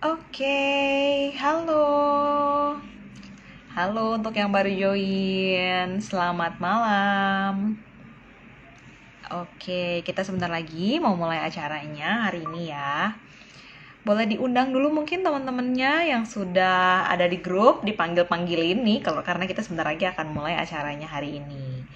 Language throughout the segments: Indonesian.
Oke, halo. Halo untuk yang baru join. Selamat malam. Oke, kita sebentar lagi mau mulai acaranya hari ini ya. Boleh diundang dulu mungkin teman-temannya yang sudah ada di grup, dipanggil-panggilin nih karena kita sebentar lagi akan mulai acaranya hari ini.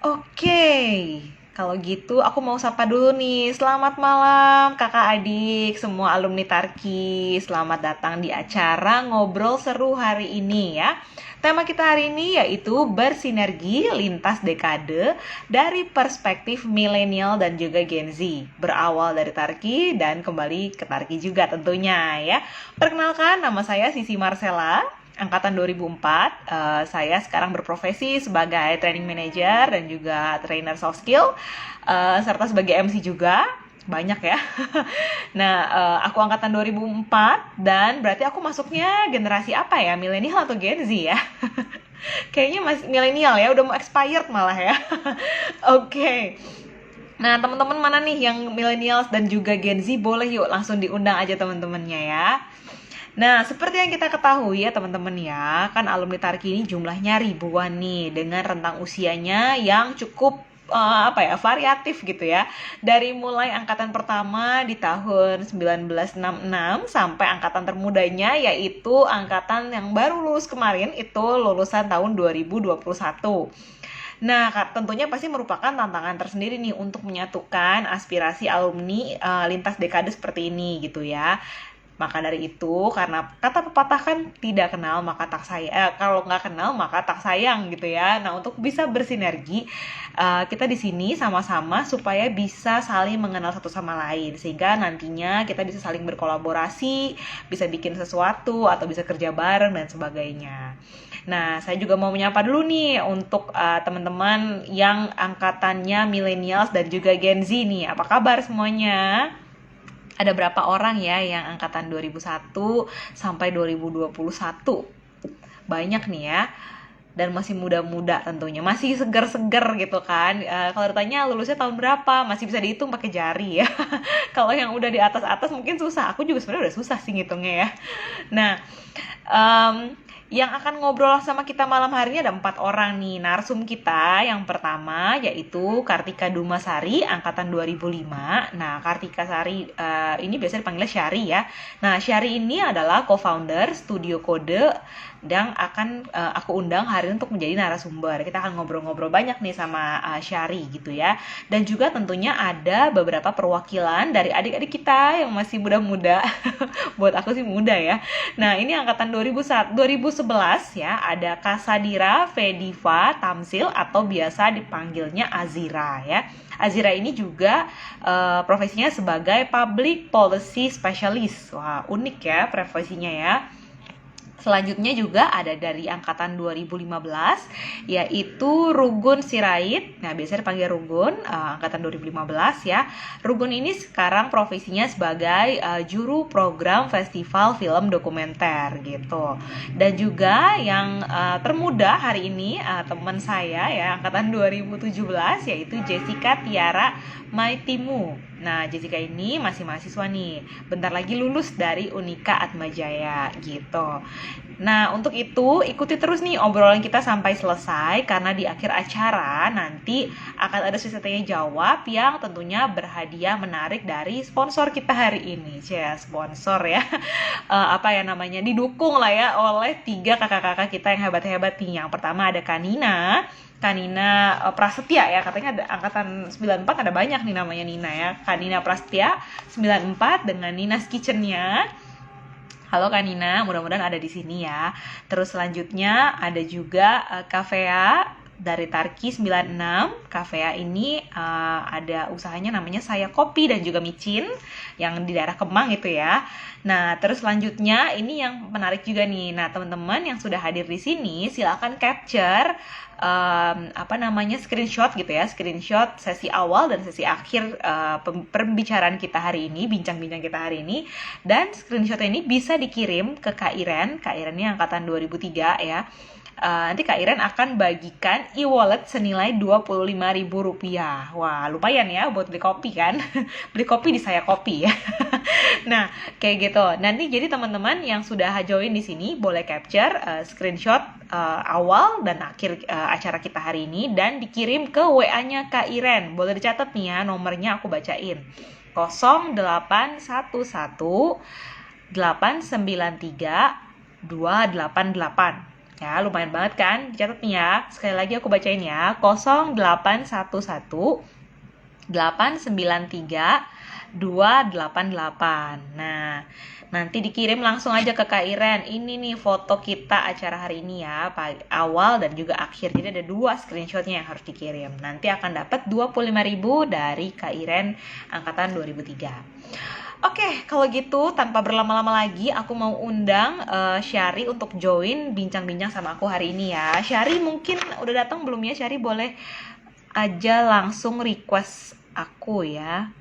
Oke, kalau gitu aku mau sapa dulu nih. Selamat malam kakak adik, semua alumni Tarki. Selamat datang di acara Ngobrol Seru hari ini ya. Tema kita hari ini yaitu bersinergi lintas dekade dari perspektif milenial dan juga Gen Z. Berawal dari Tarki dan kembali ke Tarki juga tentunya ya. Perkenalkan, nama saya Sisi Marcella, angkatan 2004. Saya sekarang berprofesi sebagai training manager dan juga trainer soft skill, serta sebagai MC juga. Banyak ya. Nah, aku angkatan 2004 dan berarti aku masuknya generasi apa ya? Milenial atau Gen Z ya? Kayaknya masih milenial ya, udah mau expired malah ya. Oke. Nah, teman-teman mana nih yang millennials dan juga Gen Z, boleh yuk langsung diundang aja teman-temannya ya. Nah, seperti yang kita ketahui ya teman-teman ya, kan alumni Tarki ini jumlahnya ribuan nih, dengan rentang usianya yang cukup variatif gitu ya. Dari mulai angkatan pertama di tahun 1966 sampai angkatan termudanya yaitu angkatan yang baru lulus kemarin, itu lulusan tahun 2021. Nah, tentunya pasti merupakan tantangan tersendiri nih untuk menyatukan aspirasi alumni lintas dekade seperti ini gitu ya. Maka dari itu, karena kata pepatah kan tidak kenal maka tak sayang, kalau nggak kenal maka tak sayang gitu ya. Nah, untuk bisa bersinergi, kita di sini sama-sama supaya bisa saling mengenal satu sama lain, sehingga nantinya kita bisa saling berkolaborasi, bisa bikin sesuatu atau bisa kerja bareng dan sebagainya. Nah, saya juga mau menyapa dulu nih untuk teman-teman yang angkatannya millennials dan juga Gen Z nih. Apa kabar semuanya? Ada berapa orang ya yang angkatan 2001 sampai 2021? Banyak nih ya. Dan masih muda-muda tentunya, masih segar-segar gitu kan. Kalau ditanya lulusnya tahun berapa, masih bisa dihitung pakai jari ya. Kalau yang udah di atas-atas mungkin susah. Aku juga sebenarnya udah susah sih ngitungnya ya. Nah, yang akan ngobrol sama kita malam hari ini ada 4 orang nih narsum kita. Yang pertama yaitu Kartika Dumasari, angkatan 2005. Nah, Kartika Sari ini biasanya dipanggilnya Syari ya. Nah, Syari ini adalah co-founder Studio Kode dan akan aku undang hari ini untuk menjadi narasumber. Kita akan ngobrol-ngobrol banyak nih sama Syari gitu ya. Dan juga tentunya ada beberapa perwakilan dari adik-adik kita yang masih muda-muda. Buat aku sih muda ya. Nah, ini angkatan 2011 ya, ada Kasadira Fediva Tamsil atau biasa dipanggilnya Azira ya. Azira ini juga profesinya sebagai Public Policy Specialist. Wah, unik ya profesinya ya. Selanjutnya juga ada dari angkatan 2015 yaitu Rugun Sirait. Nah, biasanya dipanggil Rugun, angkatan 2015 ya. Rugun ini sekarang profesinya sebagai juru program festival film dokumenter gitu. Dan juga yang termuda hari ini teman saya ya, angkatan 2017 yaitu Jessica Tiara Maitimu. Nah, Jessica ini masih mahasiswa nih, bentar lagi lulus dari Unika Atmajaya gitu. Nah, untuk itu ikuti terus nih obrolan kita sampai selesai, karena di akhir acara nanti akan ada sesi tanya jawab yang tentunya berhadiah menarik dari sponsor kita hari ini. Sponsor ya. Didukung lah ya oleh 3 kakak-kakak kita yang hebat-hebat nih. Yang pertama ada Kanina Prasetya ya, katanya ada angkatan 94, ada banyak nih namanya Nina ya. Kanina Prasetya 94 dengan Nina's Kitchen-nya. Halo Kanina, mudah-mudahan ada di sini ya. Terus selanjutnya ada juga Kavea dari Tarki 96. Kavea ini ada usahanya namanya Saya Kopi dan juga Micin yang di daerah Kemang itu ya. Nah, terus selanjutnya ini yang menarik juga nih. Nah, teman-teman yang sudah hadir di sini silakan capture screenshot gitu ya, screenshot sesi awal dan sesi akhir pembicaraan kita hari ini, bincang-bincang kita hari ini, dan screenshot ini bisa dikirim ke Kak Iren ini angkatan 2003 ya. nanti Kak Iren akan bagikan e-wallet senilai Rp25.000. Wah, lumayan ya buat beli kopi kan. Beli kopi di Saya Kopi ya. Nah, kayak gitu. Nanti jadi teman-teman yang sudah join di sini boleh capture screenshot awal dan akhir acara kita hari ini dan dikirim ke WA-nya Kak Iren. Boleh dicatat nih ya, nomornya aku bacain. 0811 893 288. Ya, lumayan banget kan? Dicatat nih ya. Sekali lagi aku bacain ya. 0811 893 288. Nah, nanti dikirim langsung aja ke Kak Iren. Ini nih foto kita acara hari ini ya, awal dan juga akhir. Jadi ada 2 screenshotnya yang harus dikirim. Nanti akan dapat 25.000 dari Kak Iren angkatan 2003. Oke, kalau gitu tanpa berlama-lama lagi, aku mau undang Syari untuk join bincang-bincang sama aku hari ini ya. Syari mungkin udah datang belum ya? Syari boleh aja langsung request aku ya.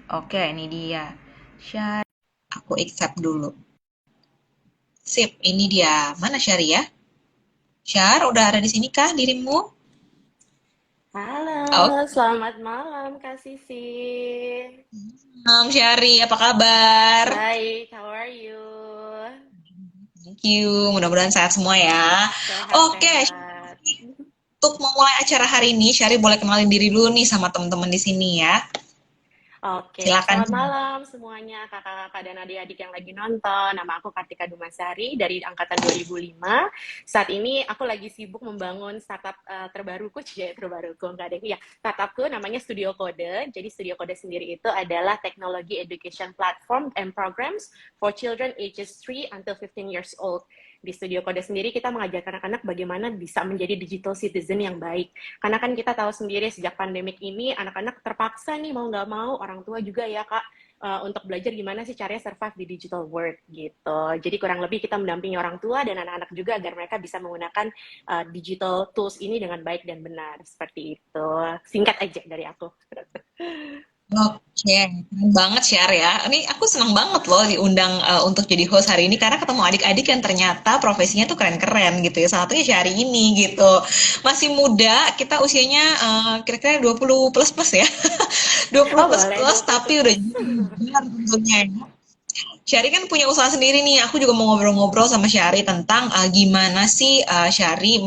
Oke, ini dia. Syari, aku accept dulu. Sip, ini dia. Mana Syari ya? Syar, udah ada di sini kah dirimu? Halo, Oke, selamat malam Kak Sisi. Syari, apa kabar? Baik, how are you? Thank you, mudah-mudahan sehat semua ya. Oke, Sehat-sehat. untuk memulai acara hari ini, Syari boleh kenalin diri dulu nih sama teman-teman di sini ya. Oke, Silakan. selamat malam semuanya kakak-kakak dan adik-adik yang lagi nonton. Nama aku Kartika Dumasari dari angkatan 2005. Saat ini aku lagi sibuk membangun startup terbaruku, enggak deh. Ya, startupku namanya Studio Code. Jadi Studio Code sendiri itu adalah teknologi education platform and programs for children ages 3 until 15 years old. Di Studio Code sendiri kita mengajarkan anak-anak bagaimana bisa menjadi digital citizen yang baik. Karena kan kita tahu sendiri sejak pandemik ini anak-anak terpaksa nih mau nggak mau, orang tua juga ya Kak, untuk belajar gimana sih caranya survive di digital world gitu. Jadi kurang lebih kita mendampingi orang tua dan anak-anak juga agar mereka bisa menggunakan digital tools ini dengan baik dan benar. Seperti itu. Singkat aja dari aku. Oke, keren banget Syar ya. Ini aku senang banget loh diundang untuk jadi host hari ini karena ketemu adik-adik yang ternyata profesinya tuh keren-keren gitu ya. Salah satunya Syari ini gitu. Masih muda, kita usianya kira-kira 20 plus-plus ya. 20 Oh boleh, plus-plus 20 tapi udah plus. jadi tentunya ya. Syari kan punya usaha sendiri nih. Aku juga mau ngobrol-ngobrol sama Syari tentang gimana sih Syari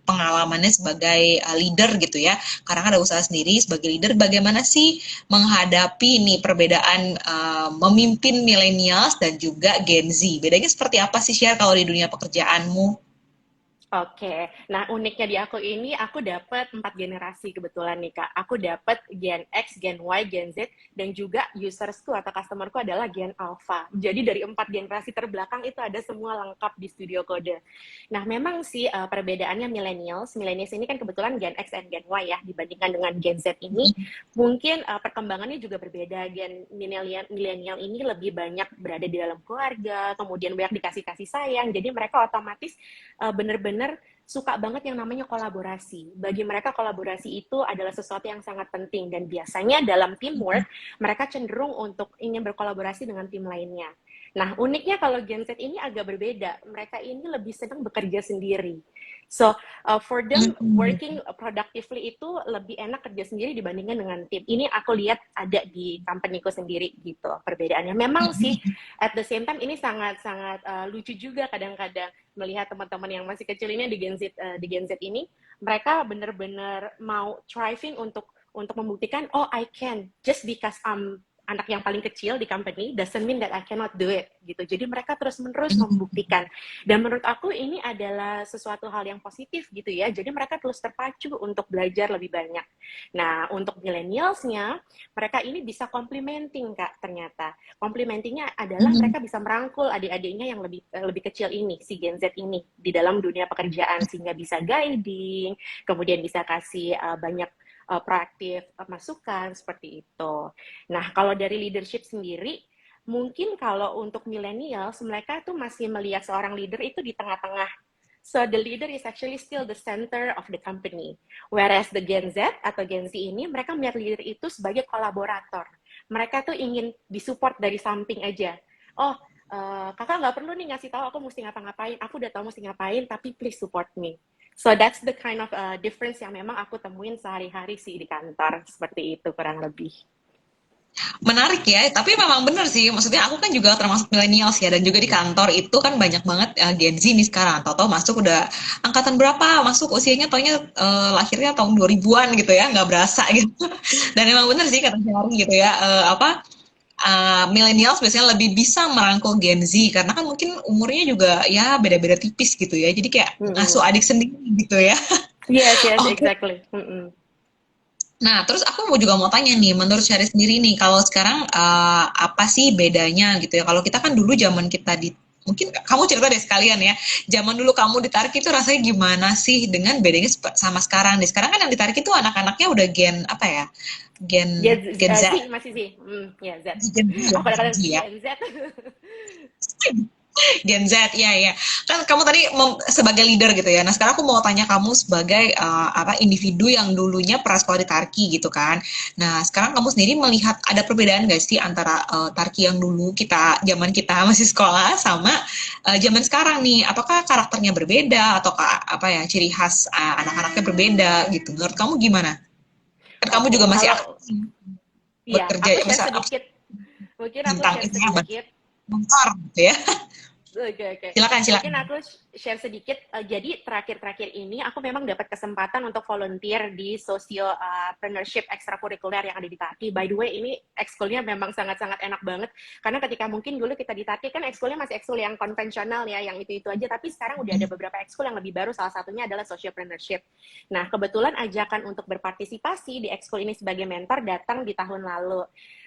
pengalamannya sebagai leader gitu ya. Karena kan ada usaha sendiri sebagai leader. Bagaimana sih menghadapi nih perbedaan memimpin millennials dan juga Gen Z? Bedanya seperti apa sih Syari kalau di dunia pekerjaanmu? Oke, nah uniknya di aku ini, aku dapat 4 generasi kebetulan nih Kak. Aku dapat Gen X, Gen Y, Gen Z, dan juga usersku atau customerku adalah Gen Alpha. Jadi dari 4 generasi terbelakang itu ada semua lengkap di Studio Code. Nah memang sih perbedaannya millennials ini kan kebetulan Gen X dan Gen Y ya, dibandingkan dengan Gen Z ini, mungkin perkembangannya juga berbeda. Gen milenial ini lebih banyak berada di dalam keluarga, kemudian banyak dikasih kasih sayang, jadi mereka otomatis benar-benar suka banget yang namanya kolaborasi. Bagi mereka kolaborasi itu adalah sesuatu yang sangat penting dan biasanya dalam teamwork mereka cenderung untuk ingin berkolaborasi dengan tim lainnya. Nah, uniknya kalau Gen Z ini agak berbeda. Mereka ini lebih senang bekerja sendiri. So, for them working productively itu lebih enak kerja sendiri dibandingkan dengan tim. Ini aku lihat ada di company-ku sendiri gitu perbedaannya. Memang sih at the same time ini sangat-sangat lucu juga kadang-kadang melihat teman-teman yang masih kecil ini di Gen Z ini, mereka benar-benar mau striving untuk membuktikan, oh I can just because I'm anak yang paling kecil di company doesn't mean that I cannot do it gitu. Jadi mereka terus-menerus membuktikan. Dan menurut aku ini adalah sesuatu hal yang positif gitu ya. Jadi mereka terus terpacu untuk belajar lebih banyak. Nah, untuk millennials-nya, mereka ini bisa complimenting Kak ternyata. Complimentingnya adalah mereka bisa merangkul adik-adiknya yang lebih kecil ini, si Gen Z ini di dalam dunia pekerjaan sehingga bisa guiding, kemudian bisa kasih banyak proaktif masukan seperti itu. Nah, kalau dari leadership sendiri, mungkin kalau untuk millennials, mereka tuh masih melihat seorang leader itu di tengah-tengah. So the leader is actually still the center of the company. Whereas the Gen Z atau Gen Z ini, mereka melihat leader itu sebagai kolaborator. Mereka tuh ingin disupport dari samping aja. Oh, kakak nggak perlu nih ngasih tahu aku mesti ngapa-ngapain, aku udah tahu mesti ngapain, tapi please support me. So that's the kind of difference yang memang aku temuin sehari-hari sih di kantor, seperti itu kurang lebih. Menarik ya, tapi memang benar sih. Maksudnya aku kan juga termasuk millennials ya, dan juga di kantor itu kan banyak banget Gen Z nih sekarang. Tahu-tahu masuk udah angkatan berapa, masuk usianya taunya lahirnya tahun 2000-an gitu ya, nggak berasa gitu. Dan memang benar sih kata Syari gitu ya, millennials biasanya lebih bisa merangkul Gen Z karena kan mungkin umurnya juga ya beda-beda tipis gitu ya. Jadi kayak ngasuh Mm-mm. adik sendiri gitu ya. Yes, yes, Oke. exactly. Mm-mm. Nah, terus aku mau juga mau tanya nih, menurut Syari sendiri nih, kalau sekarang apa sih bedanya gitu ya? Kalau kita kan dulu zaman kita di, mungkin kamu cerita deh sekalian ya, zaman dulu kamu ditarik itu rasanya gimana sih dengan bedanya sama sekarang nih? Sekarang kan yang ditarik itu anak-anaknya udah gen apa ya? Gen Gen Z, Z masih sih, ya Z. Gen Z ya, Aku Gen kadang-kadang Z ya. Gen Z. Gen Z, ya ya. Kan kamu tadi sebagai leader gitu ya. Nah sekarang aku mau tanya kamu sebagai apa individu yang dulunya pernah sekolah di Tarki gitu kan. Nah sekarang kamu sendiri melihat ada perbedaan nggak sih antara Tarki yang dulu kita zaman kita masih sekolah sama zaman sekarang nih? Apakah karakternya berbeda atau apa ya ciri khas anak-anaknya berbeda gitu? Menurut kamu gimana? Kan kamu juga Oke, masih kalau aktif ya bekerja, aku share masa sedikit, mungkin aku tentang share ini ya, sedikit. bentar gitu ya. Oke, oke. Silakan Mungkin silakan. aku share sedikit. Jadi terakhir-terakhir ini aku memang dapat kesempatan untuk volunteer di sociopreneurship ekstrakurikuler yang ada di Taki. By the way, ini ekskulnya memang sangat-sangat enak banget. Karena ketika mungkin dulu kita di Taki kan ekskulnya masih ekskul yang konvensional ya, yang itu-itu aja. Tapi sekarang udah ada beberapa ekskul yang lebih baru. Salah satunya adalah sociopreneurship. Nah, kebetulan ajakan untuk berpartisipasi di ekskul ini sebagai mentor datang di tahun lalu.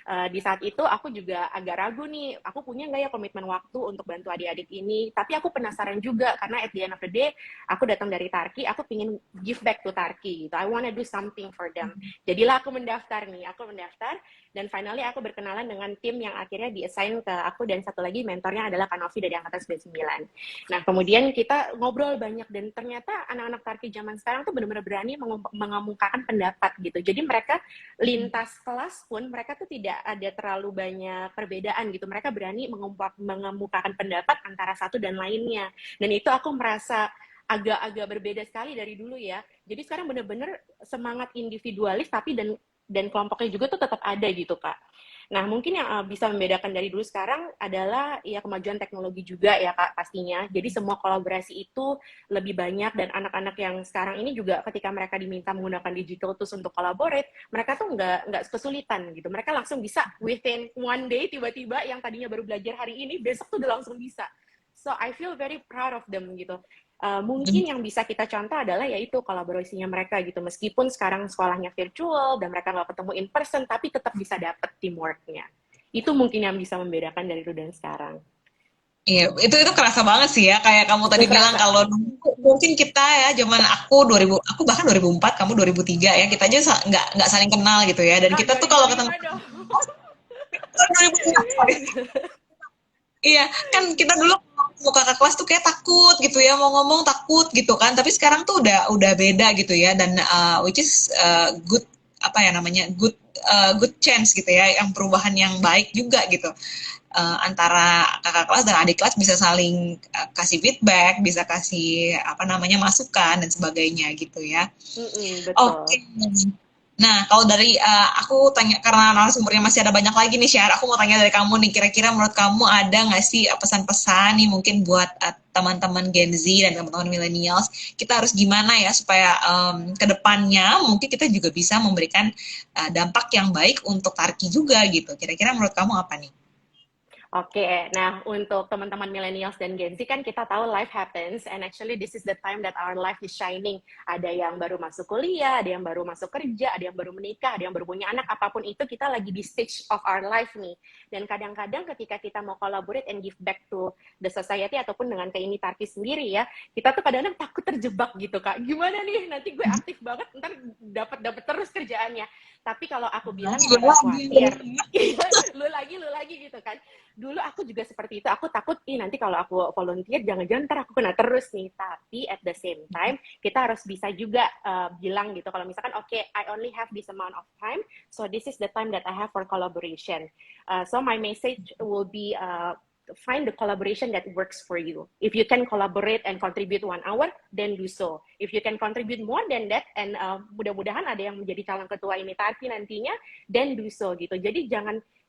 Di saat itu aku juga agak ragu nih, aku punya nggak ya komitmen waktu untuk bantu adik-adik ini, tapi aku penasaran juga karena at the end of the day aku datang dari Tarki, aku pingin give back to Tarki gitu, I wanna do something for them. Jadilah aku mendaftar nih, dan finally aku berkenalan dengan tim yang akhirnya di-assign ke aku, dan satu lagi mentornya adalah Kanovi dari angkatan 99. Nah kemudian kita ngobrol banyak, dan ternyata anak-anak Tarki zaman sekarang tuh benar-benar berani mengemukakan pendapat gitu, jadi mereka lintas kelas pun mereka tuh tidak ada terlalu banyak perbedaan gitu. Mereka berani mengemukakan pendapat antara satu dan lainnya. Dan itu aku merasa agak-agak berbeda sekali dari dulu ya. Jadi sekarang benar-benar semangat individualis tapi dan kelompoknya juga tuh tetap ada gitu, Kak. Nah, mungkin yang bisa membedakan dari dulu sekarang adalah ya kemajuan teknologi juga ya, Kak, pastinya. Jadi semua kolaborasi itu lebih banyak, dan anak-anak yang sekarang ini juga ketika mereka diminta menggunakan digital tools untuk collaborate, mereka tuh nggak kesulitan gitu. Mereka langsung bisa within one day, tiba-tiba yang tadinya baru belajar hari ini, besok tuh udah langsung bisa. So I feel very proud of them gitu. Mungkin yang bisa kita contoh adalah yaitu kolaborasinya mereka gitu. Meskipun sekarang sekolahnya virtual dan mereka nggak ketemu in person, tapi tetap bisa dapet teamwork-nya. Itu mungkin yang bisa membedakan dari dulu dan sekarang. Iya, itu kerasa banget sih ya. Kayak kamu tadi Itu bilang kerasa. kalau dulu mungkin kita ya zaman aku 2000, aku bahkan 2004, kamu 2003 ya. Kita aja nggak saling kenal gitu ya. Dan Kak, kita tuh kalau ketemu 2005 dong. 2003, sorry. Iya, kan kita dulu mau kakak kelas tuh kayak takut gitu ya, mau ngomong takut gitu kan. Tapi sekarang tuh udah beda gitu ya. Dan which is good, apa ya namanya, good chance gitu ya, yang perubahan yang baik juga gitu. Antara kakak kelas dan adik kelas bisa saling kasih feedback, bisa kasih apa namanya masukan dan sebagainya gitu ya. Oke. Betul. Nah, kalau dari aku tanya karena narasumbernya masih ada banyak lagi nih Syar, aku mau tanya dari kamu nih, kira-kira menurut kamu ada nggak sih pesan-pesan nih mungkin buat teman-teman Gen Z dan teman-teman millennials, kita harus gimana ya supaya ke depannya mungkin kita juga bisa memberikan dampak yang baik untuk Tarki juga gitu. Kira-kira menurut kamu apa nih? Oke, nah untuk teman-teman millennials dan Gen Z kan kita tahu life happens, and actually this is the time that our life is shining. Ada yang baru masuk kuliah, ada yang baru masuk kerja, ada yang baru menikah, ada yang baru punya anak, apapun itu kita lagi di stage of our life nih. Dan kadang-kadang ketika kita mau collaborate and give back to the society ataupun dengan Kaini Tarki sendiri ya, kita tuh kadang-kadang takut terjebak gitu, Kak. Gimana nih, nanti gue aktif banget, ntar dapat terus kerjaannya. Tapi kalau aku bilang Juga jangan lagi. khawatir. Lu lagi gitu kan. Dulu aku juga seperti itu, aku takut nanti kalau aku volunteer jangan-jangan ntar aku kena terus nih, tapi at the same time kita harus bisa juga bilang gitu kalau misalkan okay, I only have this amount of time, so this is the time that I have for collaboration. So my message will be find the collaboration that works for you. If you can collaborate and contribute 1 hour, then do so. If you can contribute more than that, and mudah-mudahan ada yang menjadi calon ketua ini Tarki nantinya, then do so gitu. Jadi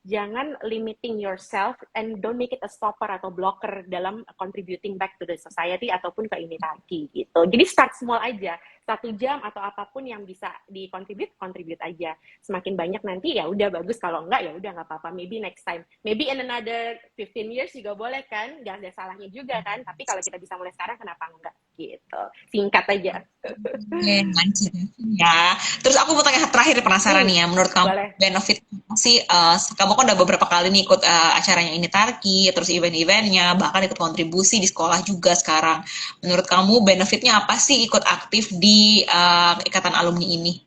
jangan limiting yourself and don't make it a stopper atau blocker dalam contributing back to the society ataupun ke Initarki gitu. Jadi start small aja, 1 jam atau apapun yang bisa contribute aja. Semakin banyak nanti ya udah bagus, kalau enggak ya udah nggak apa-apa. Maybe next time, maybe in another 15 years juga boleh kan, nggak ada salahnya juga kan. Tapi kalau kita bisa mulai sekarang kenapa enggak gitu. Singkat aja. Ya, terus aku mau tanya terakhir, penasaran nih ya, menurut kamu Boleh. benefit sih, kamu kan udah beberapa kali nih ikut acaranya Initarki, terus event-eventnya, bahkan ikut kontribusi di sekolah juga sekarang. Menurut kamu benefitnya apa sih ikut aktif di ikatan alumni ini?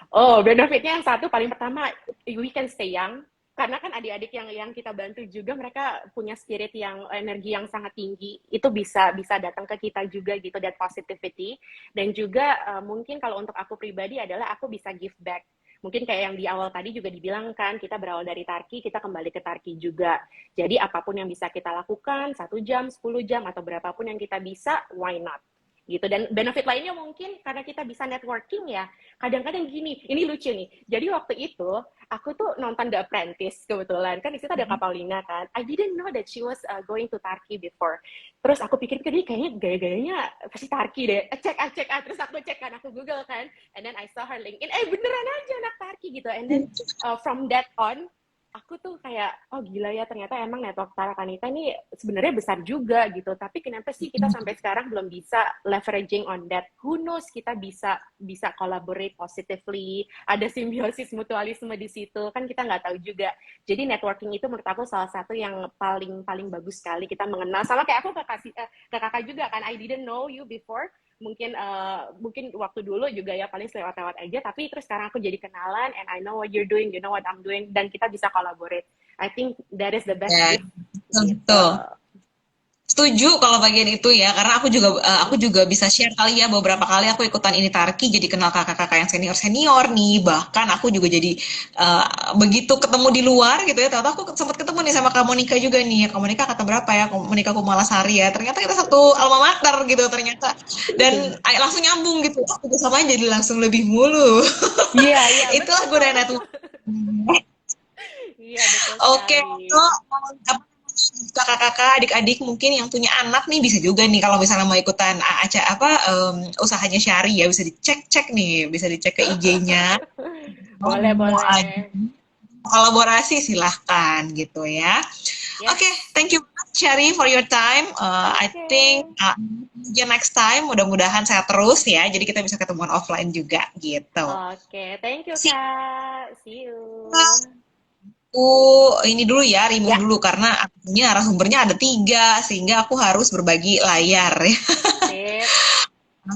Oh, benefitnya yang satu paling pertama, we can stay young. Karena kan adik-adik yang kita bantu juga, mereka punya spirit yang, energi yang sangat tinggi. Itu bisa datang ke kita juga gitu, that positivity. Dan juga mungkin kalau untuk aku pribadi adalah aku bisa give back. Mungkin kayak yang di awal tadi juga dibilang kan, kita berawal dari Tarki, kita kembali ke Tarki juga. Jadi apapun yang bisa kita lakukan, 1 jam, 10 jam, atau berapapun yang kita bisa, why not? Gitu. Dan benefit lainnya mungkin karena kita bisa networking ya. Kadang-kadang gini, ini lucu nih. Jadi waktu itu aku tuh nonton The Apprentice kebetulan. Kan di situ ada Kak Paulina kan. I didn't know that she was going to Turkey before. Terus aku pikir dia kayaknya gaya-gayanya pasti Turkey deh. Cek. Terus aku cek kan, aku Google kan. And then I saw her LinkedIn. Beneran aja anak Turkey gitu. And then from that on, aku tuh kayak, oh gila ya, ternyata emang network Tarakanita ini sebenarnya besar juga gitu. Tapi kenapa sih kita sampai sekarang belum bisa leveraging on that? Who knows, kita bisa collaborate positively, ada simbiosis mutualisme di situ, kan kita nggak tahu juga. Jadi networking itu menurut aku salah satu yang paling bagus sekali kita mengenal. Sama kayak aku ke kakak juga kan, I didn't know you before. Mungkin waktu dulu juga ya paling lewat aja, tapi terus sekarang aku jadi kenalan, and I know what you're doing, you know what I'm doing, dan kita bisa collaborate. I think that is the best gift. Betul. Setuju kalau bagian itu ya, karena aku juga bisa share kali ya, beberapa kali aku ikutan Initarki, jadi kenal kakak-kakak yang senior nih. Bahkan aku juga jadi begitu ketemu di luar gitu ya, ternyata aku sempat ketemu nih sama Kak Monica juga nih. Kak Monica kata berapa ya? Monica Kumalasari ya. Ternyata kita satu alma mater gitu ternyata. Dan langsung nyambung gitu. Aku sama jadi langsung lebih mulu. Iya. Itulah gunanya network. Iya, betul Oke, sekali. kakak-kakak, adik-adik mungkin yang punya anak nih bisa juga nih kalau misalnya mau ikutan usahanya Syari ya, bisa dicek nih, bisa dicek ke IG-nya. Boleh. Mau kolaborasi silahkan gitu ya. Yes. Oke, thank you Syari for your time. I think next time mudah-mudahan sehat terus ya. Jadi kita bisa ketemuan offline juga gitu. Oke, thank you Kak. See you. Aku ini dulu ya, remove dulu karena artinya narasumbernya ada 3 sehingga aku harus berbagi layar ya. Sip.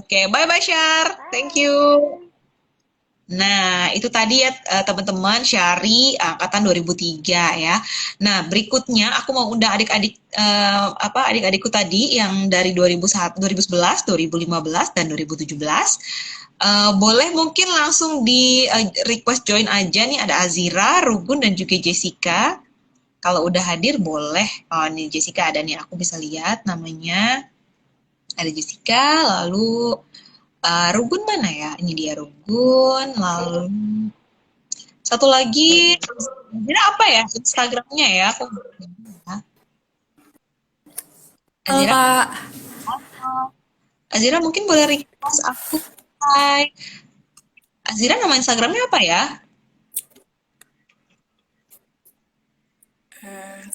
Oke, bye Syar. Thank you. Nah, itu tadi ya teman-teman, Syari angkatan 2003 ya. Nah, berikutnya aku mau undang adik-adik adik-adikku tadi yang dari 2011, 2015 dan 2017. Boleh mungkin langsung di request join aja nih, ada Azira, Rugun dan juga Jessica. Kalau udah hadir boleh. Oh, nih Jessica ada nih, aku bisa lihat namanya. Ada Jessica, lalu Rugun mana ya? Ini dia Rugun, lalu satu lagi, Azira apa ya? Instagramnya ya? Azira mungkin boleh request aku. Hai. Azira nama Instagramnya apa ya?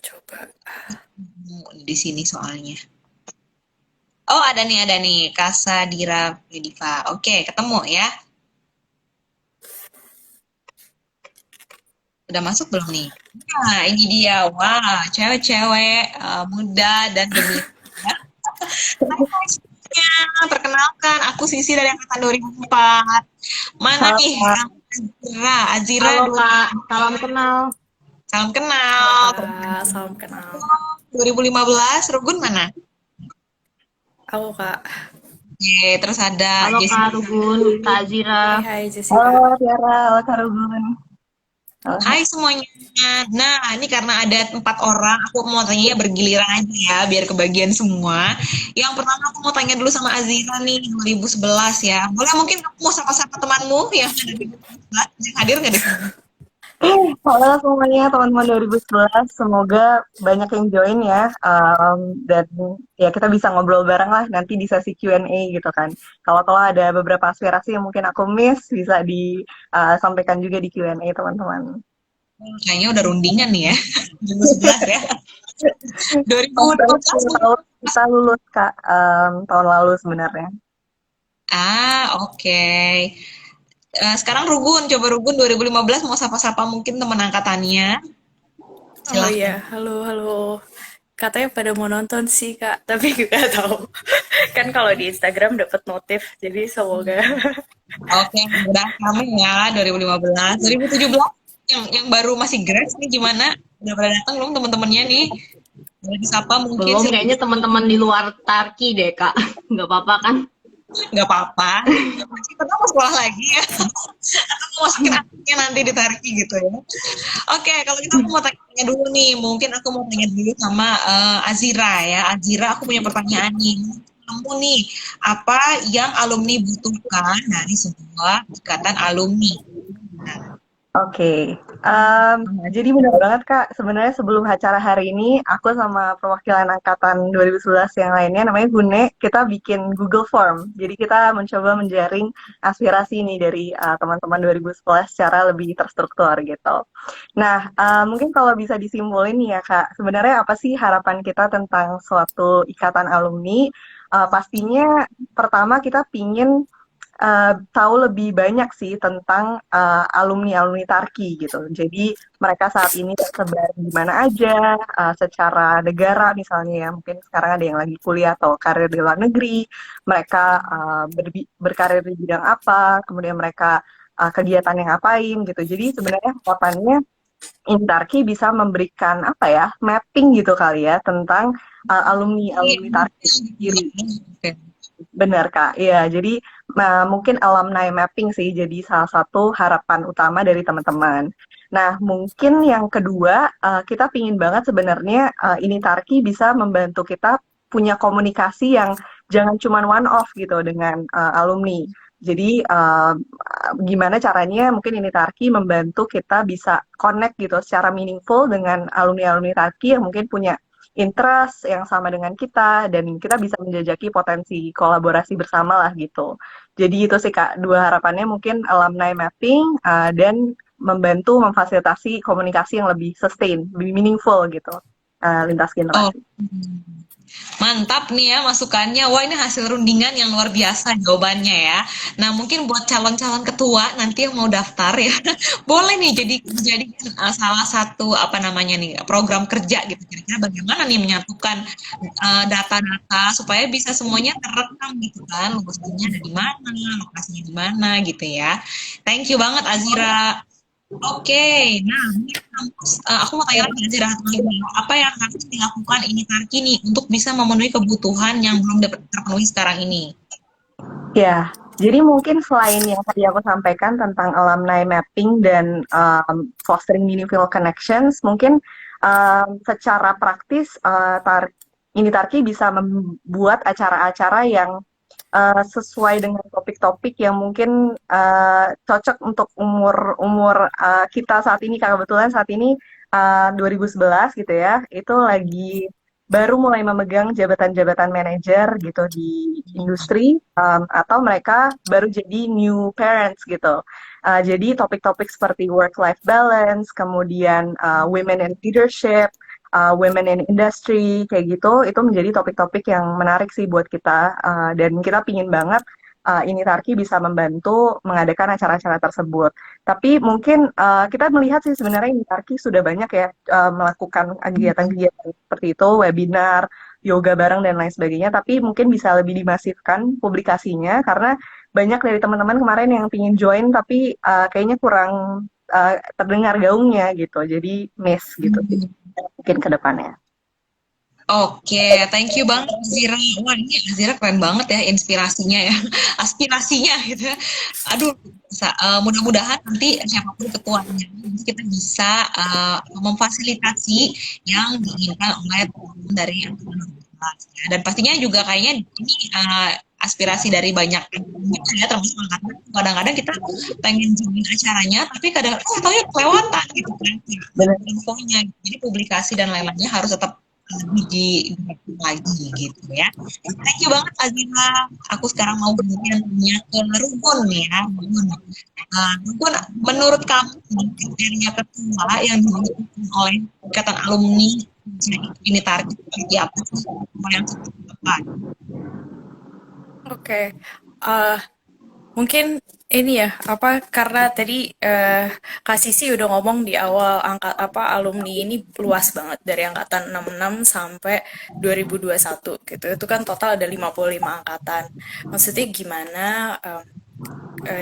Coba. Di sini soalnya. Oh, ada nih, Kasadira Diva. Oke, ketemu ya. Udah masuk belum nih? Nah, ini dia. Wah, cewek-cewek muda dan gemit. Perkenalkan, aku Sisi dari angkatan 2004. Mana Halo, nih? Azira. Halo Kak, salam kenal. Salam kenal. Salam kenal. 2015, Rugun mana? Aku Kak. Oke, terus ada Halo Jessica. Kak Rugun, Kak Azira. Hai Jessica. Halo Tiara, halo Kak Rugun. Hai semuanya. Nah, ini karena ada 4 orang, aku mau tanya bergiliran aja ya, biar kebagian semua. Yang pertama aku mau tanya dulu sama Azira nih, 2011 ya. Boleh mungkin kamu mau sapa-sapa temanmu yang ada di 2011, yang hadir nggak di sini? Halo semuanya teman-teman 2011, semoga banyak yang join ya, dan ya kita bisa ngobrol bareng lah nanti di sesi Q&A gitu kan. Kalau ada beberapa aspirasi yang mungkin aku miss, bisa disampaikan juga di Q&A teman-teman. Kayaknya udah rundingan nih ya, 2011 ya. Kebetulan 2012 10 mungkin. tahun kita lulus Kak, tahun lalu sebenarnya. Oke. Sekarang Rugun, coba Rugun 2015 mau sapa-sapa mungkin teman angkatannya. Oh Silahkan. iya, halo, halo. Katanya pada mau nonton sih, Kak. Tapi nggak tahu. Kan kalau di Instagram dapat notif, jadi semoga. Oke, udah kami ya 2015. 2017 yang baru masih grads nih gimana? Udah pada datang belum teman-temannya nih? Boleh disapa mungkin Belum, silakan. kayaknya teman-teman di luar Tarki deh, Kak. Nggak apa-apa kan? Nggak apa-apa. Kita mau sekolah lagi ya. Atau mau masukin anaknya nanti di Tarki gitu ya. Oke, kalau gitu aku mau tanya dulu nih. Mungkin aku mau tanya dulu sama Azira ya. Azira, aku punya pertanyaan nih. Kamu nih, apa yang alumni butuhkan dari sebuah ikatan alumni? Oke, jadi benar banget Kak, sebenarnya sebelum acara hari ini, aku sama perwakilan angkatan 2011 yang lainnya, namanya Gune, kita bikin Google Form. Jadi kita mencoba menjaring aspirasi nih dari teman-teman 2011 secara lebih terstruktur gitu. Nah, mungkin kalau bisa disimpulin nih ya Kak, sebenarnya apa sih harapan kita tentang suatu ikatan alumni? Pastinya pertama kita pingin tahu lebih banyak sih tentang alumni-alumni Tarki gitu. Jadi mereka saat ini tersebar di mana aja, secara negara misalnya ya, mungkin sekarang ada yang lagi kuliah atau karir di luar negeri, mereka berkarir di bidang apa, kemudian mereka kegiatan yang ngapain gitu. Jadi sebenarnya harapannya Intarki bisa memberikan apa ya, mapping gitu kali ya tentang alumni-alumni Tarki sendiri. Oke. Benar, Kak. Iya, jadi mungkin alumni mapping sih jadi salah satu harapan utama dari teman-teman. Nah, mungkin yang kedua, kita pingin banget sebenarnya ini Tarki bisa membantu kita punya komunikasi yang jangan cuma one off gitu dengan alumni. Jadi gimana caranya mungkin ini Tarki membantu kita bisa connect gitu secara meaningful dengan alumni-alumni Tarki yang mungkin punya interest yang sama dengan kita dan kita bisa menjajaki potensi kolaborasi bersama lah gitu. Jadi itu sih Kak, dua harapannya mungkin alumni mapping dan membantu memfasilitasi komunikasi yang lebih sustain, lebih meaningful gitu lintas Oh, generasi. mantap nih ya masukannya. Wah, ini hasil rundingan yang luar biasa jawabannya ya. Nah, mungkin buat calon-calon ketua nanti yang mau daftar ya, boleh nih jadi salah satu apa namanya nih program kerja gitu. Kira-kira bagaimana nih menyatukan data-data supaya bisa semuanya terekam gitu kan, lulusannya ada di mana, lokasinya di mana gitu ya. Thank you banget Azira. Oke, nah ini aku mau tanya lagi Azira, apa yang harus dilakukan ini Tarki nih untuk bisa memenuhi kebutuhan yang belum dapat terpenuhi sekarang ini? Ya, jadi mungkin selain yang tadi aku sampaikan tentang alumni mapping dan fostering meaningful connections, mungkin secara praktis ini Tarki bisa membuat acara-acara yang sesuai dengan topik-topik yang mungkin cocok untuk umur kita saat ini. Karena kebetulan saat ini 2011 gitu ya, itu lagi baru mulai memegang jabatan-jabatan manajer gitu di industri atau mereka baru jadi new parents gitu. Jadi topik-topik seperti work-life balance, kemudian women in leadership, women in industry kayak gitu, itu menjadi topik-topik yang menarik sih buat kita dan kita pingin banget ini Tarki bisa membantu mengadakan acara-acara tersebut. Tapi mungkin kita melihat sih sebenarnya ini Tarki sudah banyak ya melakukan kegiatan-kegiatan seperti itu, webinar, yoga bareng dan lain sebagainya. Tapi mungkin bisa lebih dimasifkan publikasinya karena banyak dari teman-teman kemarin yang pingin join tapi kayaknya kurang terdengar gaungnya gitu. Jadi miss gitu mungkin ke depannya. Oke, thank you banget Azira. Wah, ini Azira keren banget ya inspirasinya ya, aspirasinya gitu ya. Aduh, mudah-mudahan nanti siapapun ketuanya, nanti kita bisa memfasilitasi yang diinginkan oleh teman-teman dari angkatan 14 ya. Dan pastinya juga kayaknya ini aspirasi dari banyak ya, termasuk angkatan. Kadang-kadang kita pengen join acaranya, tapi kadang tahu kelewatan gitu kan Benar. infonya. Jadi publikasi dan lain-lainnya harus tetap di lagi gitu ya. Thank you banget Azira. Aku sekarang mau kemudian tanya ke Rugun nih ya. Rugun, menurut kamu kriteria ketua yang dimiliki oleh ikatan alumni ini target seperti apa sih? Yang tepat? Oke, eh, mungkin ini ya apa karena tadi Kak Sisi udah ngomong di awal angkat apa alumni ini luas banget dari angkatan 66 sampai 2021 gitu. Itu kan total ada 55 angkatan. Maksudnya gimana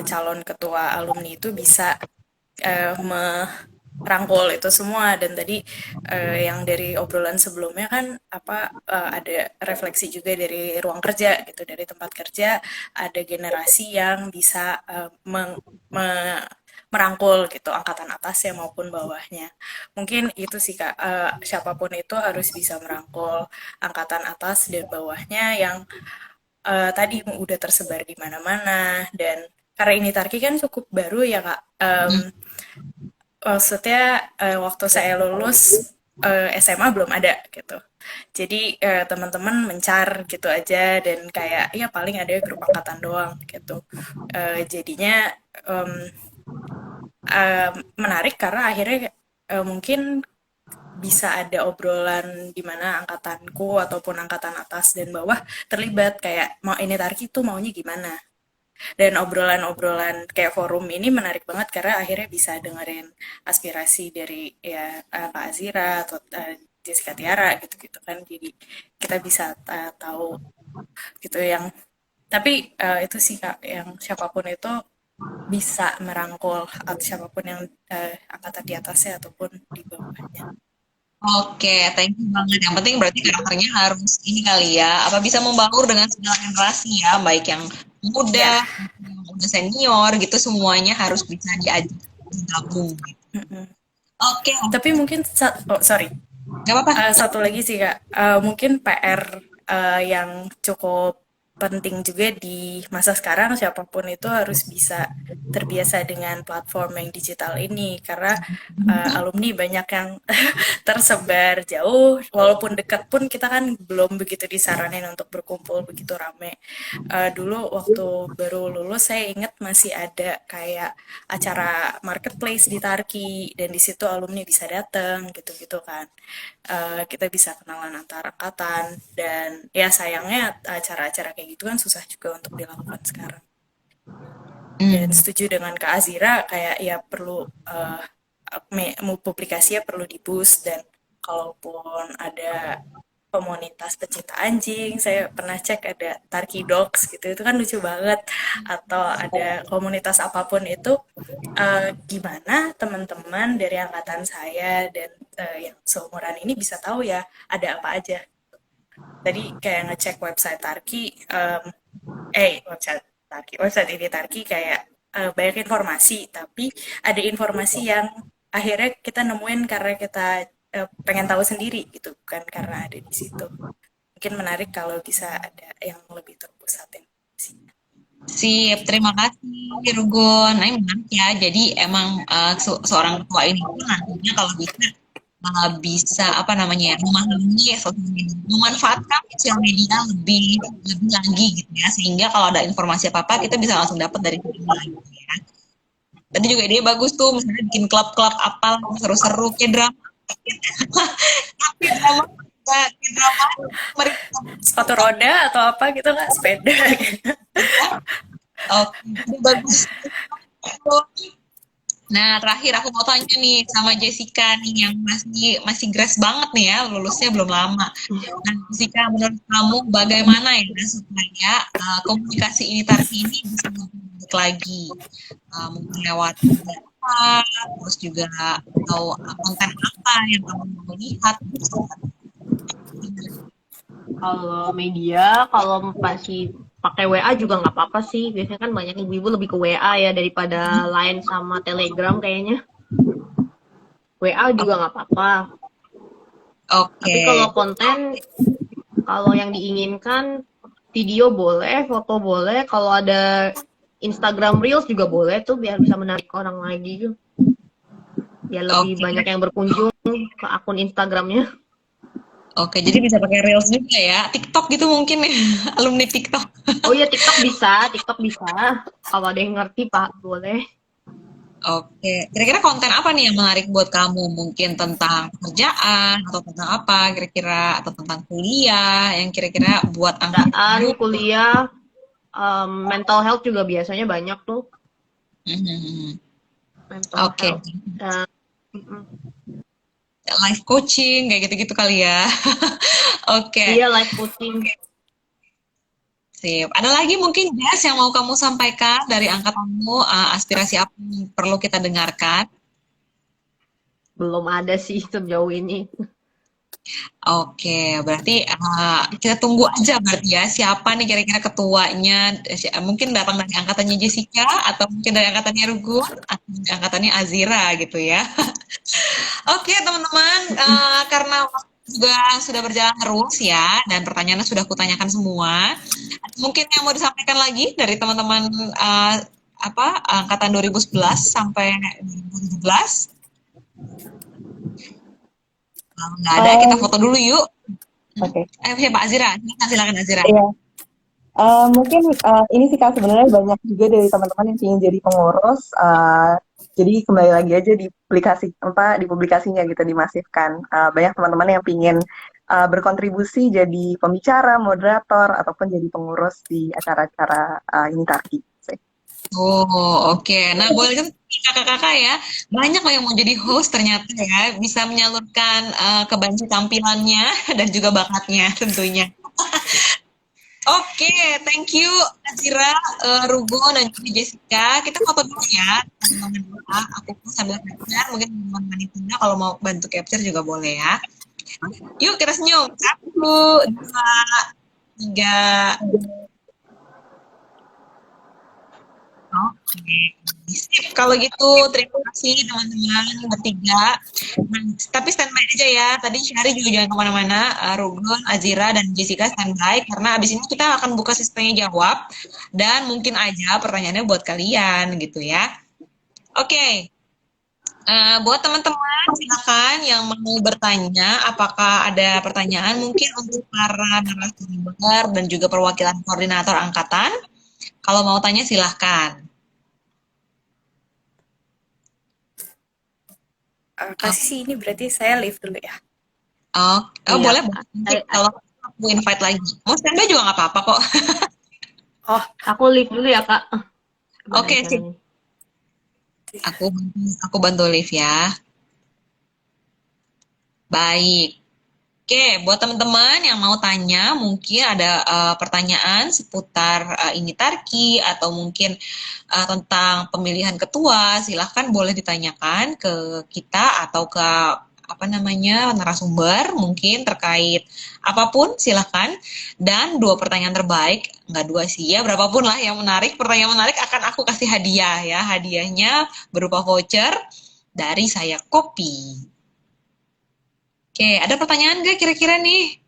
calon ketua alumni itu bisa merangkul itu semua dan tadi yang dari obrolan sebelumnya kan apa ada refleksi juga dari ruang kerja gitu dari tempat kerja ada generasi yang bisa merangkul gitu angkatan atasnya maupun bawahnya mungkin itu sih kak siapapun itu harus bisa merangkul angkatan atas dan bawahnya yang tadi udah tersebar di mana-mana dan karena ini Tarki kan cukup baru ya kak. Maksudnya waktu saya lulus SMA belum ada gitu. Jadi teman-teman mencar gitu aja dan kayak ya paling ada grup angkatan doang gitu. Jadinya em, menarik karena akhirnya mungkin bisa ada obrolan di mana angkatanku ataupun angkatan atas dan bawah terlibat kayak mau ini Tarki tuh maunya gimana dan obrolan-obrolan kayak forum ini menarik banget karena akhirnya bisa dengerin aspirasi dari ya Kak Azira atau Jessica Tiara gitu-gitu kan jadi kita bisa tahu gitu yang tapi itu sih Kak yang siapapun itu bisa merangkul atau siapapun yang angkatan di atasnya ataupun di bawahnya. Oke, thank you banget. Yang penting berarti karakternya harus ini kali ya, apa bisa membaur dengan segala generasi ya, baik yang muda, Ya, yang udah senior gitu, semuanya harus bisa diajak gabung. mm-mm. Oke, Tapi mungkin oh sorry. nggak apa-apa. Satu lagi sih Kak, mungkin PR yang cukup penting juga di masa sekarang siapapun itu harus bisa terbiasa dengan platform yang digital ini karena alumni banyak yang tersebar jauh walaupun dekat pun kita kan belum begitu disaranin untuk berkumpul begitu rame. Dulu waktu baru lulus saya ingat masih ada kayak acara marketplace di Tarki dan di situ alumni bisa datang gitu-gitu kan kita bisa kenalan antar angkatan dan ya sayangnya acara-acara kayak gitu kan susah juga untuk dilakukan sekarang dan Hmm. setuju dengan Kak Azira kayak ya perlu publikasinya perlu di boost dan kalaupun ada komunitas pecinta anjing saya pernah cek ada Tarky Dogs gitu itu kan lucu banget atau ada komunitas apapun itu gimana teman-teman dari angkatan saya dan yang seumuran ini bisa tahu ya ada apa aja tadi kayak ngecek website Tarky website ini Tarky kayak banyak informasi tapi ada informasi yang akhirnya kita nemuin karena kita pengen tahu sendiri gitu bukan karena ada di situ mungkin menarik kalau bisa ada yang lebih terpusat informasinya. Sip, terima kasih Rugun. Nah, ini menarik ya. Jadi emang seorang ketua ini pun nantinya kalau bisa apa namanya ya memahami sosial media, memanfaatkan sosial media lebih lebih lagi gitu ya sehingga kalau ada informasi apa apa kita bisa langsung dapat dari sana gitu ya. Tadi juga ide bagus tuh misalnya bikin klub-klub apa seru-seru kayak drama. Tapi drama kayak drama mereka. Sepatu roda atau apa gitu nggak sepeda gitu. Oke, itu bagus. Nah, terakhir aku mau tanya nih sama Jessica nih yang masih masih grass banget nih ya, lulusnya belum lama. Nah, Jessica, menurut kamu bagaimana ya supaya komunikasi ini Tarki ini bisa lebih baik lagi? Mungkin lewat apa, terus juga atau konten apa yang kamu mau lihat? Kalau media, kalau masih pakai WA juga nggak apa-apa sih. Biasanya kan banyak ibu-ibu lebih ke WA ya daripada Line sama Telegram kayaknya. WA juga nggak apa-apa. Tapi Oke. kalau konten, kalau yang diinginkan video boleh, foto boleh. Kalau ada Instagram Reels juga boleh tuh biar bisa menarik orang lagi. Biar lebih Oke. banyak yang berkunjung ke akun Instagramnya. Oke, jadi bisa pakai Reels juga ya. TikTok gitu mungkin ya. Alumni TikTok. Oh iya TikTok bisa, TikTok bisa. Kalau ada yang ngerti Pak, boleh. Oke. Kira-kira konten apa nih yang menarik buat kamu? Mungkin tentang pekerjaan atau tentang apa kira-kira atau tentang kuliah yang kira-kira buat angkat Kerjaan, kamu. kuliah, mental health juga biasanya banyak tuh. Mhm. Mental Oke. health. Dan, Life coaching kayak gitu-gitu kali ya. Oke. iya live coaching. Sip. Ada lagi mungkin Jess yang mau kamu sampaikan dari angkatanmu, aspirasi apa yang perlu kita dengarkan? Belum ada sih sejauh ini. Oke, berarti kita tunggu aja berarti ya siapa nih kira-kira ketuanya. Mungkin datang dari angkatannya Jessica atau mungkin dari angkatannya Rugun atau dari angkatannya Azira gitu ya. Oke teman-teman, karena waktu juga sudah berjalan terus ya dan pertanyaannya sudah kutanyakan semua. Mungkin yang mau disampaikan lagi dari teman-teman apa angkatan 2011 sampai 2017? Kalau nggak ada, kita foto dulu yuk. Oke. Siapa Azira? Silakan Azira. Iya. Mungkin ini sih Kak sebenarnya banyak juga dari teman-teman yang ingin jadi pengurus. Jadi kembali lagi aja di aplikasi apa di publikasinya gitu dimasifkan. Banyak teman-teman yang ingin berkontribusi jadi pembicara, moderator ataupun jadi pengurus di acara-acara ini Tarki. Oh, oke. Nah, boleh kan kakak-kakak ya. Banyak loh yang mau jadi host ternyata ya. Bisa menyalurkan kebanyakan tampilannya dan juga bakatnya tentunya. Oke, thank you Azira, Rugo, dan juga Jessica. Kita foto dulu ya, teman-teman ya. Aku pun sambil capture, mungkin teman-teman itu kalau mau bantu capture juga boleh ya. Yuk kita senyum. Satu, dua, tiga. Oke. Sip, kalau gitu terima kasih teman-teman bertiga. Nah, tapi standby aja ya. Tadi Syahri juga jangan kemana-mana. Rugun, Azira, dan Jessica standby karena abis ini kita akan buka sistemnya jawab dan mungkin aja pertanyaannya buat kalian gitu ya. Oke. Buat teman-teman silakan yang mau bertanya, apakah ada pertanyaan mungkin untuk para narasumber dan juga perwakilan koordinator angkatan? Kalau mau tanya silahkan. Kasih sih ini berarti saya live dulu ya. Oh, Iya. boleh. Nanti kalau aku invite lagi. Mau standby juga nggak apa-apa kok. Oh, Aku live dulu ya Kak. Oke, sip. Aku bantu live ya. Baik. Oke, buat teman-teman yang mau tanya, mungkin ada pertanyaan seputar ini Tarki atau mungkin tentang pemilihan ketua, silahkan boleh ditanyakan ke kita atau ke apa namanya narasumber mungkin terkait apapun silahkan. Dan dua pertanyaan terbaik, nggak dua sih ya, berapapun lah yang menarik, pertanyaan menarik akan aku kasih hadiah ya. Hadiahnya berupa voucher dari saya Kopi. Oke, ada pertanyaan nggak kira-kira nih?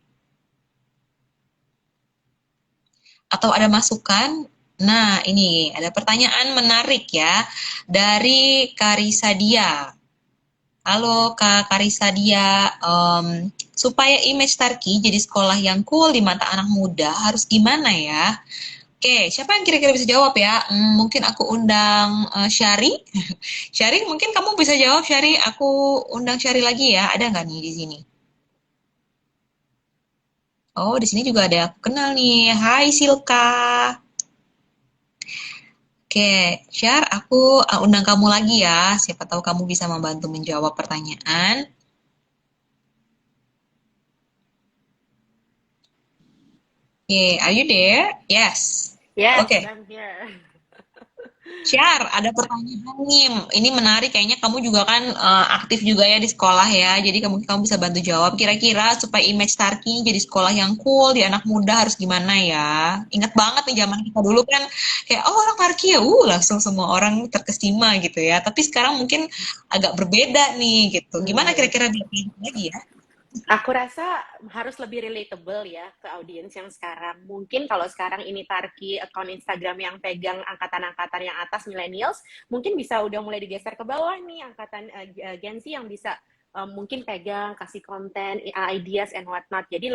Atau ada masukan? Nah, ini ada pertanyaan menarik ya dari Karisa Dia. Halo Kak Karisa Dia, supaya image Tarki jadi sekolah yang cool di mata anak muda harus gimana ya? Oke, siapa yang kira-kira bisa jawab ya? Mungkin aku undang Syari. Syari, mungkin kamu bisa jawab Syari. Aku undang Syari lagi ya. Ada nggak nih di sini? Oh, di sini juga ada yang aku kenal nih. Hai Silka. Oke, Syar, aku undang kamu lagi ya. Siapa tahu kamu bisa membantu menjawab pertanyaan. Oke, are you there? Yes. Yes, Oke. I'm here. Syar, ada pertanyaan nih. Ini menarik, kayaknya kamu juga kan aktif juga ya di sekolah ya. Jadi kamu bisa bantu jawab. Kira-kira supaya image Tarki jadi sekolah yang cool, di anak muda harus gimana ya? Ingat banget nih zaman kita dulu kan kayak oh orang Tarki ya, langsung semua orang terkesima gitu ya. Tapi sekarang mungkin agak berbeda nih gitu. Gimana Hmm. kira-kira di lagi ya? Aku rasa harus lebih relatable ya ke audiens yang sekarang. Mungkin kalau sekarang ini Tarki akun Instagram yang pegang angkatan-angkatan yang atas millennials, mungkin bisa udah mulai digeser ke bawah nih angkatan Gen Z yang bisa mungkin pegang kasih konten, ideas and whatnot. Jadi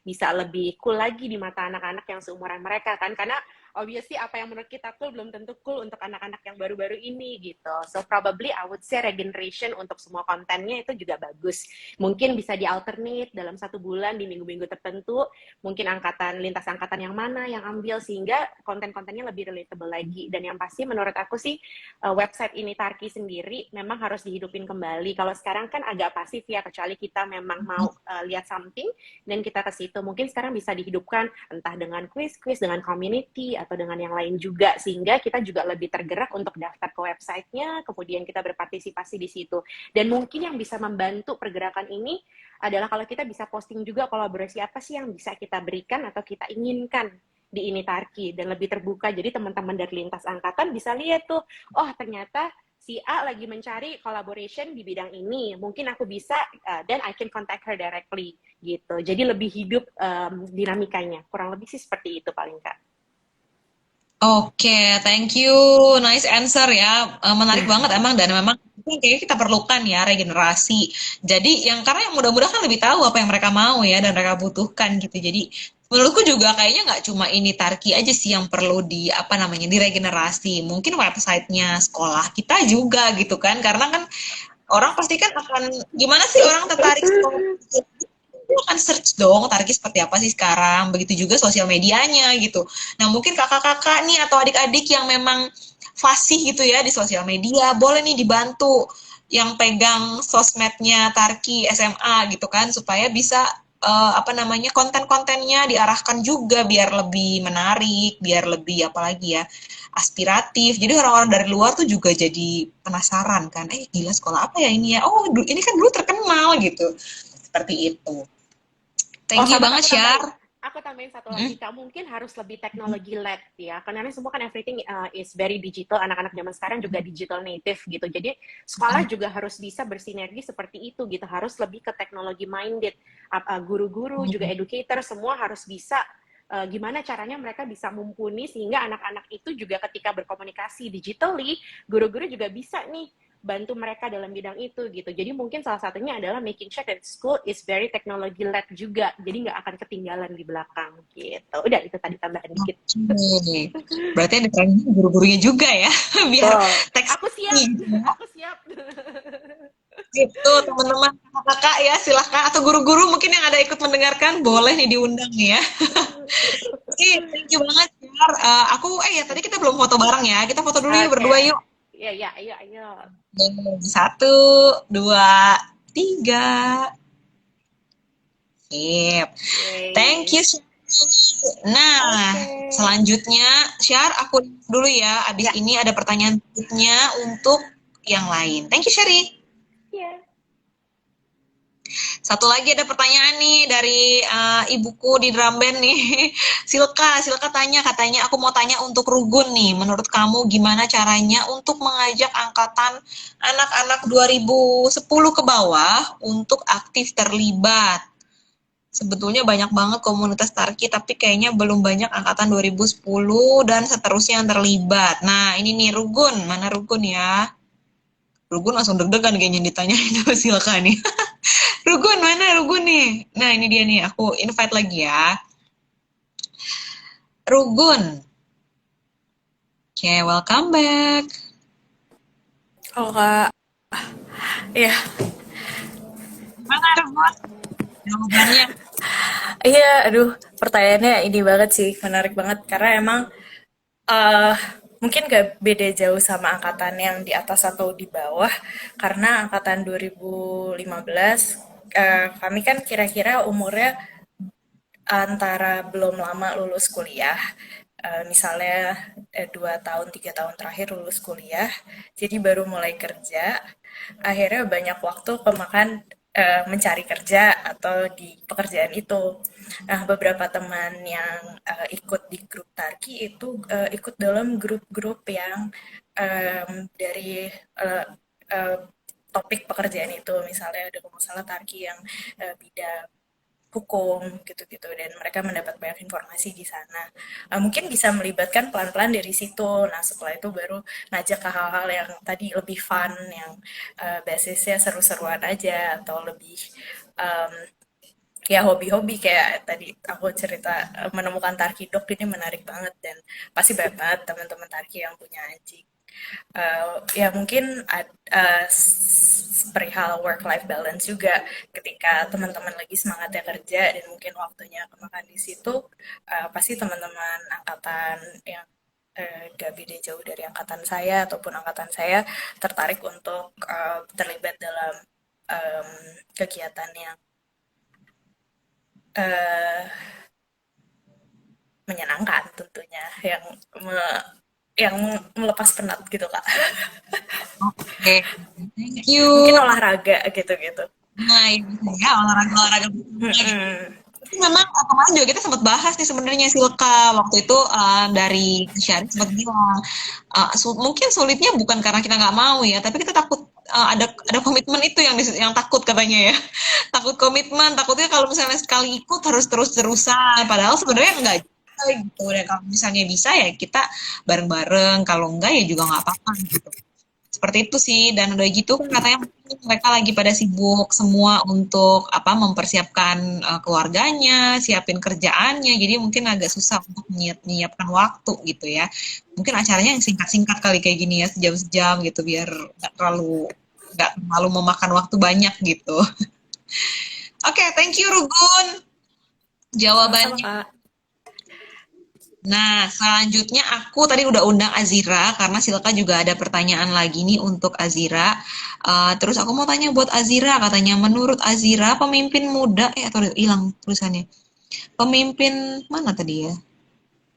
bisa lebih cool lagi di mata anak-anak yang seumuran mereka kan, karena obviously apa yang menurut kita cool belum tentu cool untuk anak-anak yang baru-baru ini gitu. So probably I would say regeneration untuk semua kontennya itu juga bagus. Mungkin bisa di alternate dalam 1 bulan di minggu-minggu tertentu, mungkin lintas angkatan yang mana yang ambil, sehingga konten-kontennya lebih relatable lagi. Dan yang pasti menurut aku sih website ini Tarki sendiri memang harus dihidupin kembali. Kalau sekarang kan agak pasif ya, kecuali kita memang mau lihat something dan kita ke situ. Mungkin sekarang bisa dihidupkan entah dengan quiz-quiz, dengan community, atau dengan yang lain juga, sehingga kita juga lebih tergerak untuk daftar ke websitenya, kemudian kita berpartisipasi di situ. Dan mungkin yang bisa membantu pergerakan ini adalah kalau kita bisa posting juga kolaborasi apa sih yang bisa kita berikan atau kita inginkan di ini Tarki, dan lebih terbuka. Jadi teman-teman dari lintas angkatan bisa lihat tuh, oh ternyata si A lagi mencari collaboration di bidang ini, mungkin aku bisa, dan I can contact her directly gitu. Jadi lebih hidup dinamikanya. Kurang lebih sih seperti itu paling Kak. Oke, thank you. Nice answer ya. Menarik banget emang dan memang ini kayaknya kita perlukan ya regenerasi. Jadi karena yang muda-muda kan lebih tahu apa yang mereka mau ya dan mereka butuhkan gitu. Jadi menurutku juga kayaknya nggak cuma ini Tarki aja sih yang perlu di apa namanya diregenerasi. Mungkin websitenya sekolah kita juga gitu kan. Karena kan orang pasti kan akan gimana sih orang tertarik sekolah lu akan search dong Tarki seperti apa sih sekarang, begitu juga sosial medianya gitu. Nah mungkin kakak-kakak nih atau adik-adik yang memang fasih gitu ya di sosial media, boleh nih dibantu yang pegang sosmednya Tarki SMA gitu kan, supaya bisa apa namanya konten-kontennya diarahkan juga biar lebih menarik, biar lebih apalagi ya aspiratif. Jadi orang-orang dari luar tuh juga jadi penasaran kan, gila sekolah apa ya ini ya? Oh ini kan dulu terkenal gitu. Seperti itu. Oh, Thank you sama banget, Syar. aku tambahin satu Hmm? lagi, Kak. Mungkin harus lebih teknologi led ya. Karena ini semua kan everything is very digital. Anak-anak zaman sekarang juga digital native gitu. Jadi sekolah juga harus bisa bersinergi seperti itu gitu. Harus lebih ke teknologi minded. Guru-guru juga educator semua harus bisa gimana caranya mereka bisa mumpuni sehingga anak-anak itu juga ketika berkomunikasi digitally, guru-guru juga bisa nih bantu mereka dalam bidang itu gitu. Jadi mungkin salah satunya adalah making sure that school is very technology led juga. Jadi nggak akan ketinggalan di belakang gitu. Udah itu tadi tambahan dikit. Oke. Berarti ada training guru-gurunya juga ya, biar Betul. teks Aku siap. gitu ya. Aku siap. Gitu, teman-teman kakak ya, silahkan. Atau guru-guru mungkin yang ada ikut mendengarkan, boleh nih diundang nih ya. Oke, thank you banget, Syar. Ya tadi kita belum foto bareng ya. Kita foto dulu yuk, Oke. berdua yuk. Ya, ya, ayo, ayo. Satu, dua, tiga. Sip. Thank Yay. you, Syar. Nah, Oke. selanjutnya, Syar, aku dulu ya. Abis Ya, ini ada pertanyaan berikutnya untuk yang lain. Thank you, Syari. ya. Satu lagi ada pertanyaan nih dari ibuku di drum band nih. Silka tanya, katanya aku mau tanya untuk Rugun nih. Menurut kamu gimana caranya untuk mengajak angkatan anak-anak 2010 ke bawah untuk aktif terlibat? Sebetulnya banyak banget komunitas Tarki, tapi kayaknya belum banyak angkatan 2010 dan seterusnya yang terlibat. Nah, ini nih Rugun, mana Rugun ya? Rugun langsung deg-degan kayaknya ditanyain sama Silka nih. Rugun, mana Rugun nih? Nah, ini dia nih, aku invite lagi ya. Rugun. Oke, welcome back. Oh Kak, iya, Mana Rugun? Jawabannya. iya, aduh, pertanyaannya ini banget sih, menarik banget karena emang eh mungkin gak beda jauh sama angkatan yang di atas atau di bawah, karena angkatan 2015 kami kan kira-kira umurnya antara belum lama lulus kuliah, misalnya 2 tahun 3 tahun terakhir lulus kuliah, jadi baru mulai kerja. Akhirnya banyak waktu kemakan mencari kerja atau di pekerjaan itu. Nah, beberapa teman yang ikut di grup Tarki itu ikut dalam grup-grup yang dari eh, eh, topik pekerjaan itu. Misalnya ada kalau nggak salah Tarki yang bidang hukum gitu-gitu, dan mereka mendapat banyak informasi di sana. Mungkin bisa melibatkan pelan-pelan dari situ. Nah, setelah itu baru ngajak ke hal-hal yang tadi lebih fun, yang basisnya seru-seruan aja, atau lebih um, ya hobi-hobi kayak tadi aku cerita, menemukan Tarki Dog ini menarik banget, dan pasti banyak banget teman-teman Tarki yang punya anjing. Ya mungkin perihal work-life balance juga, ketika teman-teman lagi semangatnya kerja dan mungkin waktunya kemakan di situ, pasti teman-teman angkatan yang gak beda jauh dari angkatan saya ataupun angkatan saya tertarik untuk terlibat dalam em, kegiatan yang eh, menyenangkan tentunya, yang melepas penat gitu kak. Oke, thank Mungkin you. olahraga gitu-gitu. Nah, ini ya olahraga-olahraga. Mm-mm. Tapi memang kemarin juga kita sempat bahas nih sebenarnya Silka waktu itu, dari Syarif sempat bilang mungkin sulitnya bukan karena kita nggak mau ya, tapi kita takut, ada komitmen itu yang takut katanya ya. Takut komitmen, takutnya kalau misalnya sekali ikut harus terus-terusan, padahal sebenarnya enggak juga gitu. Dan kalau misalnya bisa ya kita bareng-bareng, kalau enggak ya juga nggak apa-apa gitu. Seperti itu sih, dan udah gitu katanya mungkin mereka lagi pada sibuk semua untuk apa mempersiapkan keluarganya, siapin kerjaannya, jadi mungkin agak susah untuk menyiapkan waktu gitu ya. Mungkin acaranya yang singkat-singkat kali kayak gini ya, sejam-sejam gitu biar nggak terlalu memakan waktu banyak gitu. Oke, thank you Rugun Sama-sama jawabannya. kak. Nah, selanjutnya aku tadi udah undang Azira karena Silka juga ada pertanyaan lagi nih untuk Azira. Terus aku mau tanya buat Azira, katanya menurut Azira pemimpin muda, atau hilang tulisannya. Pemimpin mana tadi ya?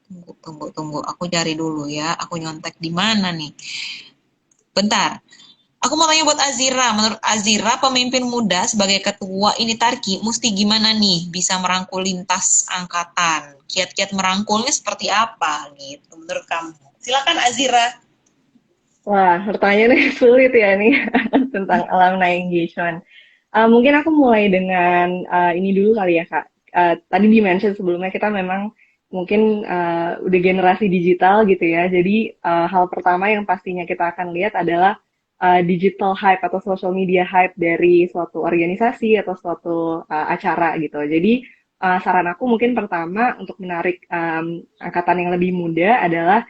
Tunggu, tunggu, tunggu. Aku cari dulu ya. Aku nyontek di mana nih? Bentar. Aku mau tanya buat Azira. Menurut Azira, pemimpin muda sebagai ketua ini Tarki, mesti gimana nih bisa merangkul lintas angkatan? Kiat-kiat merangkulnya seperti apa gitu menurut kamu? Silakan Azira. Wah, pertanyaannya sulit ya nih tentang alumni engagement. Mungkin aku mulai dengan ini dulu kali ya Kak. Tadi di-mention sebelumnya kita memang mungkin udah generasi digital gitu ya. Jadi hal pertama yang pastinya kita akan lihat adalah digital hype atau social media hype dari suatu organisasi atau suatu acara gitu. Jadi saran aku mungkin pertama untuk menarik angkatan yang lebih muda adalah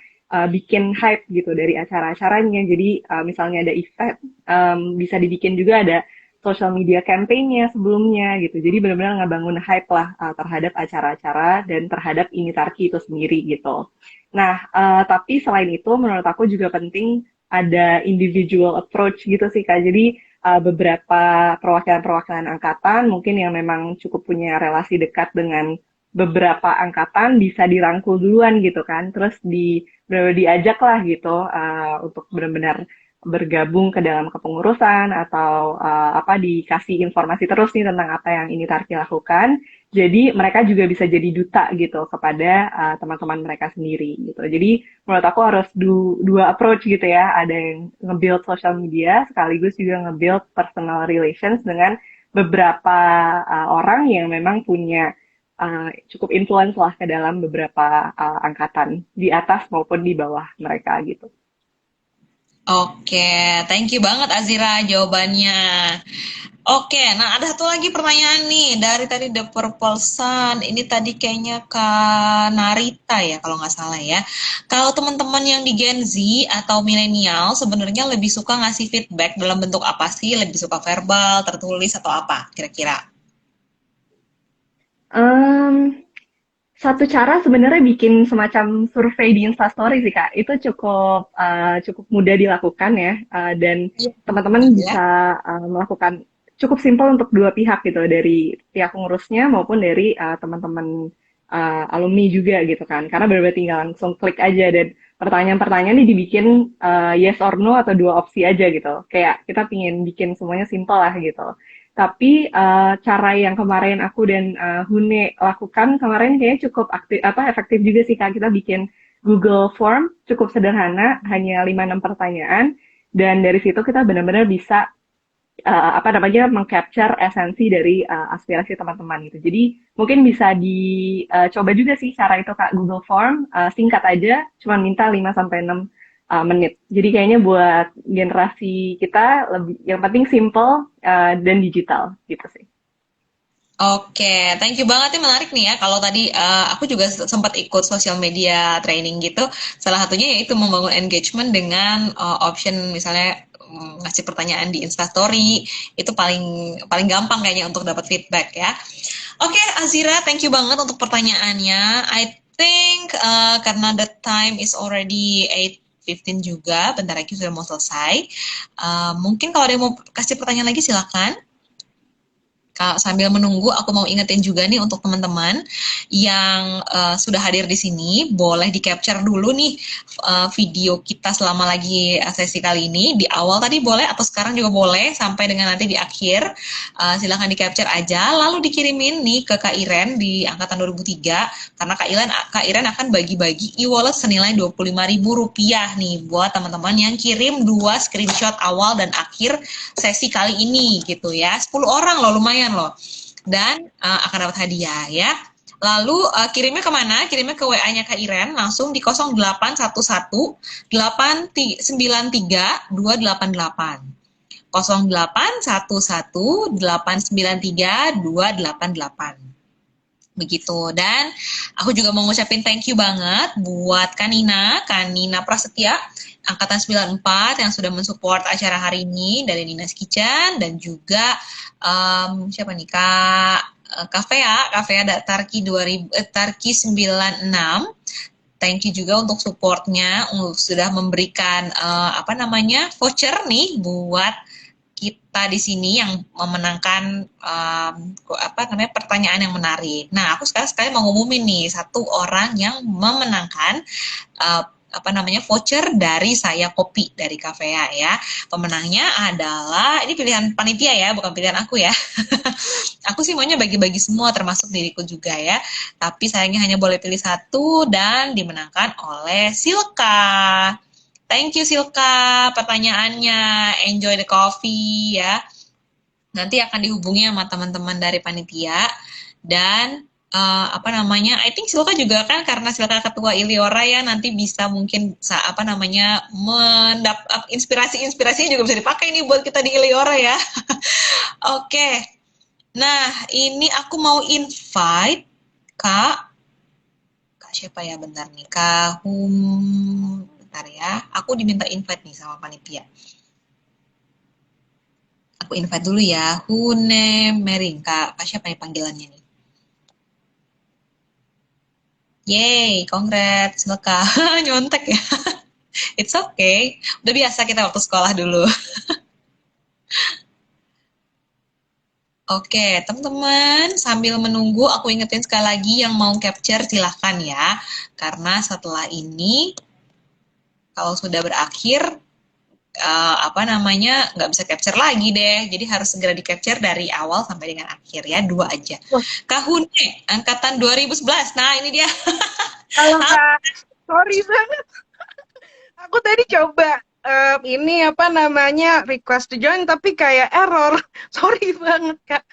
bikin hype gitu dari acara-acaranya. Jadi misalnya ada event, bisa dibikin juga ada social media campaign-nya sebelumnya gitu. Jadi benar-benar ngebangun hype lah terhadap acara-acara dan terhadap ini Tarki itu sendiri gitu. Nah, tapi selain itu menurut aku juga penting ada individual approach gitu sih Kak. Jadi beberapa perwakilan-perwakilan angkatan mungkin yang memang cukup punya relasi dekat dengan beberapa angkatan bisa dirangkul duluan gitu kan. Terus benar-benar diajak lah gitu untuk benar-benar bergabung ke dalam kepengurusan atau apa dikasih informasi terus nih tentang apa yang ini Tarki lakukan. Jadi mereka juga bisa jadi duta gitu kepada teman-teman mereka sendiri gitu. Jadi menurut aku harus dua approach gitu ya. Ada yang nge-build social media sekaligus juga nge-build personal relations dengan beberapa orang yang memang punya cukup influence lah ke dalam beberapa angkatan di atas maupun di bawah mereka gitu. Oke, thank you banget Azira jawabannya. Oke, nah ada satu lagi pertanyaan nih dari tadi The Purple Sun. Ini tadi kayaknya Kak Narita ya kalau nggak salah ya. Kalau teman-teman yang di Gen Z atau milenial sebenarnya lebih suka ngasih feedback dalam bentuk apa sih? Lebih suka verbal, tertulis atau apa kira-kira? Um, Satu cara sebenarnya bikin semacam survei di Instastory sih Kak. Itu cukup mudah dilakukan ya, dan Iya, teman-teman ya. bisa melakukan cukup simpel untuk dua pihak gitu, dari pihak pengurusnya maupun dari teman-teman alumni juga gitu kan. Karena benar-benar tinggal langsung klik aja dan pertanyaan-pertanyaan ini dibikin yes or no atau dua opsi aja gitu. Kayak kita pingin bikin semuanya simpel lah gitu. Tapi cara yang kemarin aku dan Hune lakukan kemarin kayaknya cukup efektif juga sih Kak. Kita bikin Google Form cukup sederhana, hanya 5-6 pertanyaan, dan dari situ kita benar-benar bisa mengcapture esensi dari aspirasi teman-teman gitu. Jadi mungkin bisa dicoba juga sih cara itu Kak, Google Form, singkat aja, cuma minta 5 sampai 6 menit. Jadi kayaknya buat generasi kita lebih yang penting simple dan digital gitu sih. Oke, thank you banget nih, menarik nih ya. Kalau tadi aku juga sempat ikut sosial media training gitu. Salah satunya yaitu membangun engagement dengan option misalnya ngasih pertanyaan di Instastory. Itu paling paling gampang kayaknya untuk dapat feedback ya. Oke, Azira, thank you banget untuk pertanyaannya. I think karena the time is already 8:15 juga, bentar lagi sudah mau selesai. Mungkin kalau ada yang mau kasih pertanyaan lagi silakan. Sambil menunggu, aku mau ingetin juga nih untuk teman-teman yang sudah hadir di sini, boleh di-capture dulu nih video kita selama lagi sesi kali ini. Di awal tadi boleh, atau sekarang juga boleh, sampai dengan nanti di akhir. Silahkan di-capture aja, lalu dikirimin nih ke Kak Iren di angkatan 2003, karena Kak Iren akan bagi-bagi e-wallet senilai Rp25.000 nih, buat teman-teman yang kirim 2 screenshot awal dan akhir sesi kali ini gitu ya. 10 orang loh, lumayan loh, dan akan dapat hadiah ya. Lalu kirimnya kemana? Kirimnya ke WA-nya Kak Iren langsung di 0811 893 288. 0811 893 288. Begitu. Dan aku juga mau ngucapin thank you banget buat Kanina Prasetya angkatan 94 yang sudah mensupport acara hari ini dari Nina's Kitchen, dan juga siapa nih Kavea Tarki 96. Thank you juga untuk supportnya, sudah memberikan voucher nih buat kita di sini yang memenangkan pertanyaan yang menarik. Nah, aku sekali mau ngumumin nih satu orang yang memenangkan voucher dari Saya Kopi dari Kavea ya. Pemenangnya adalah, ini pilihan panitia ya, bukan pilihan aku ya. Aku sih maunya bagi-bagi semua, termasuk diriku juga ya. Tapi sayangnya hanya boleh pilih satu, dan dimenangkan oleh Silka. Thank you Silka pertanyaannya. Enjoy the coffee ya. Nanti akan dihubungi sama teman-teman dari panitia, dan I think Silka juga kan, karena Silka ketua Iliora ya, nanti bisa mungkin inspirasinya juga bisa dipakai nih buat kita di Iliora ya. Oke. Nah, ini aku mau invite Kak siapa ya, bentar nih, bentar ya. Aku diminta invite nih sama panitia. Aku invite dulu ya. Hune Mering, Kak siapa nih panggilannya nih? Yeay, congrats, Silka. Nyontek ya. It's okay. Udah biasa kita waktu sekolah dulu. Oke, teman-teman, sambil menunggu, aku ingetin sekali lagi yang mau capture silahkan ya. Karena setelah ini, kalau sudah berakhir, nggak bisa capture lagi deh. Jadi harus segera di-capture dari awal sampai dengan akhir ya, 2 aja. Kak Hune, angkatan 2011. Nah, ini dia. Halo Kak, sorry banget. Aku tadi coba request to join tapi kayak error. Sorry banget Kak.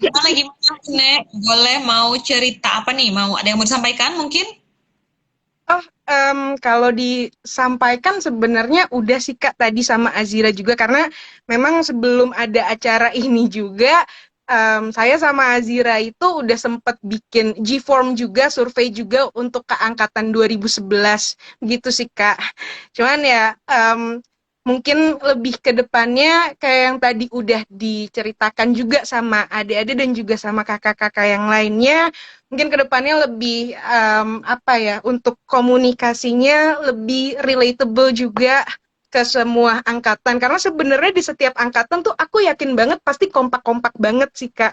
Gimana Hune? Boleh mau cerita apa nih? Ada yang mau disampaikan mungkin? Kalau disampaikan sebenarnya udah sih Kak tadi sama Azira juga, karena memang sebelum ada acara ini juga saya sama Azira itu udah sempet bikin G-Form juga, survei juga untuk ke angkatan 2011 gitu sih Kak. Cuman ya mungkin lebih ke depannya kayak yang tadi udah diceritakan juga sama adik-adik dan juga sama kakak-kakak yang lainnya, mungkin ke depannya lebih untuk komunikasinya lebih relatable juga ke semua angkatan, karena sebenarnya di setiap angkatan tuh aku yakin banget pasti kompak-kompak banget sih Kak.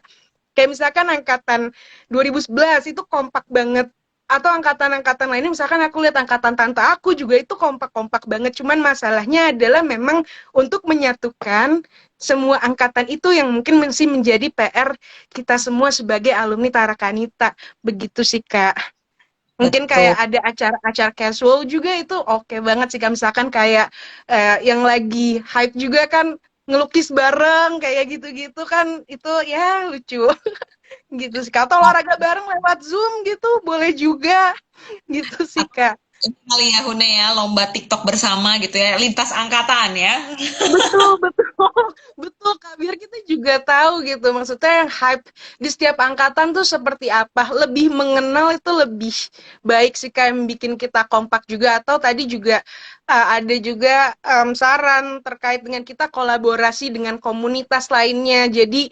Kayak misalkan angkatan 2011 itu kompak banget atau angkatan-angkatan lainnya, misalkan aku lihat angkatan tante aku juga itu kompak-kompak banget, cuman masalahnya adalah memang untuk menyatukan semua angkatan itu yang mungkin masih menjadi PR kita semua sebagai alumni Tarakanita, begitu sih Kak. Mungkin Betul. kayak ada acara-acara casual juga itu oke banget sih Kak, misalkan kayak yang lagi hype juga kan ngelukis bareng kayak gitu-gitu kan, itu ya lucu gitu sih Kak. Atau olahraga bareng lewat Zoom gitu boleh juga gitu sih Kak. Ini kali ya Hune ya, lomba TikTok bersama gitu ya, lintas angkatan ya. Betul, betul, betul Kak. Biar kita juga tahu gitu. Maksudnya yang hype di setiap angkatan tuh seperti apa. Lebih mengenal itu lebih baik sih Kak, yang bikin kita kompak juga. Atau tadi juga ada juga saran terkait dengan kita kolaborasi dengan komunitas lainnya. Jadi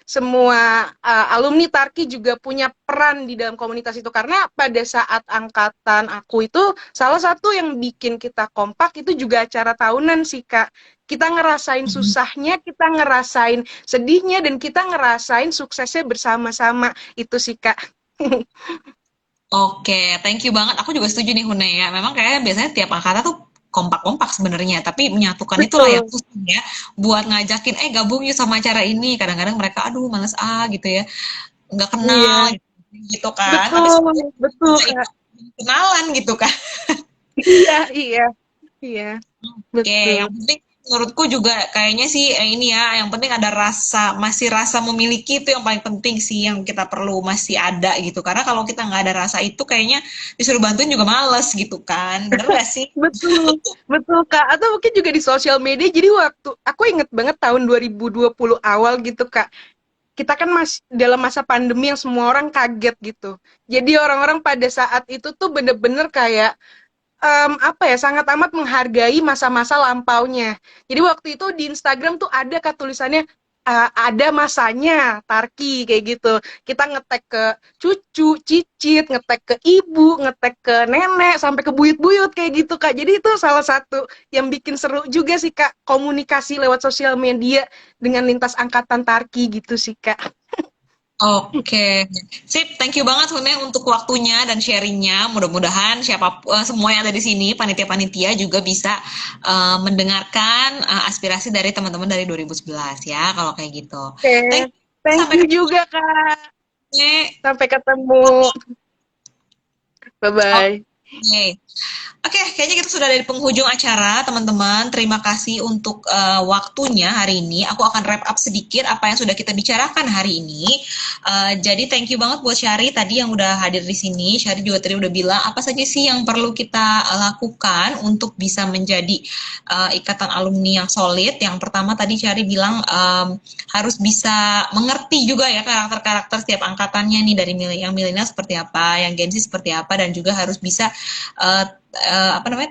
semua alumni Tarki juga punya peran di dalam komunitas itu. Karena pada saat angkatan aku itu salah satu yang bikin kita kompak itu juga acara tahunan sih Kak. Kita ngerasain susahnya, kita ngerasain sedihnya, dan kita ngerasain suksesnya bersama-sama. Itu sih Kak. Oke, thank you banget. Aku juga setuju nih Hune ya. Memang kayak biasanya tiap angkatan tuh kompak-kompak sebenarnya, tapi menyatukan itulah yang Betul, susah ya. Buat ngajakin, gabung yuk sama acara ini. Kadang-kadang mereka, aduh males gitu ya, nggak kenal iya. gitu kan. Tapi Betul, sebenarnya betul bisa Kak. ikut kenalan gitu kan. Iya, iya, iya. Oke, Betul. yang penting menurutku juga kayaknya sih ini ya, yang penting ada masih rasa memiliki itu yang paling penting sih yang kita perlu masih ada gitu. Karena kalau kita nggak ada rasa itu kayaknya disuruh bantuin juga males gitu kan. Bener gak sih? Betul, betul Kak. Atau mungkin juga di sosial media. Jadi waktu aku inget banget tahun 2020 awal gitu Kak. Kita kan masih dalam masa pandemi yang semua orang kaget gitu. Jadi orang-orang pada saat itu tuh bener-bener kayak apa ya, sangat amat menghargai masa-masa lampaunya. Jadi waktu itu di Instagram tuh ada Kak tulisannya ada masanya Tarki kayak gitu. Kita ngetek ke cucu, cicit, ngetek ke ibu, ngetek ke nenek, sampai ke buyut-buyut kayak gitu Kak. Jadi itu salah satu yang bikin seru juga sih Kak, komunikasi lewat sosial media dengan lintas angkatan Tarki gitu sih Kak. Oke, sip. Thank you banget Hune untuk waktunya dan sharingnya. Mudah-mudahan semua yang ada di sini, panitia-panitia juga bisa mendengarkan aspirasi dari teman-teman dari 2011 ya, kalau kayak gitu. Oke, Thank you. thank Sampai you ketemu. juga Kak. Sampai ketemu. Bye-bye. Oke, Oke, kayaknya kita sudah dari penghujung acara, teman-teman. Terima kasih untuk waktunya hari ini. Aku akan wrap up sedikit apa yang sudah kita bicarakan hari ini. Jadi thank you banget buat Syari tadi yang udah hadir di sini. Syari juga tadi udah bilang apa saja sih yang perlu kita lakukan untuk bisa menjadi ikatan alumni yang solid. Yang pertama tadi Syari bilang harus bisa mengerti juga ya karakter-karakter setiap angkatannya nih, dari yang milenial seperti apa, yang Gen Z seperti apa, dan juga harus bisa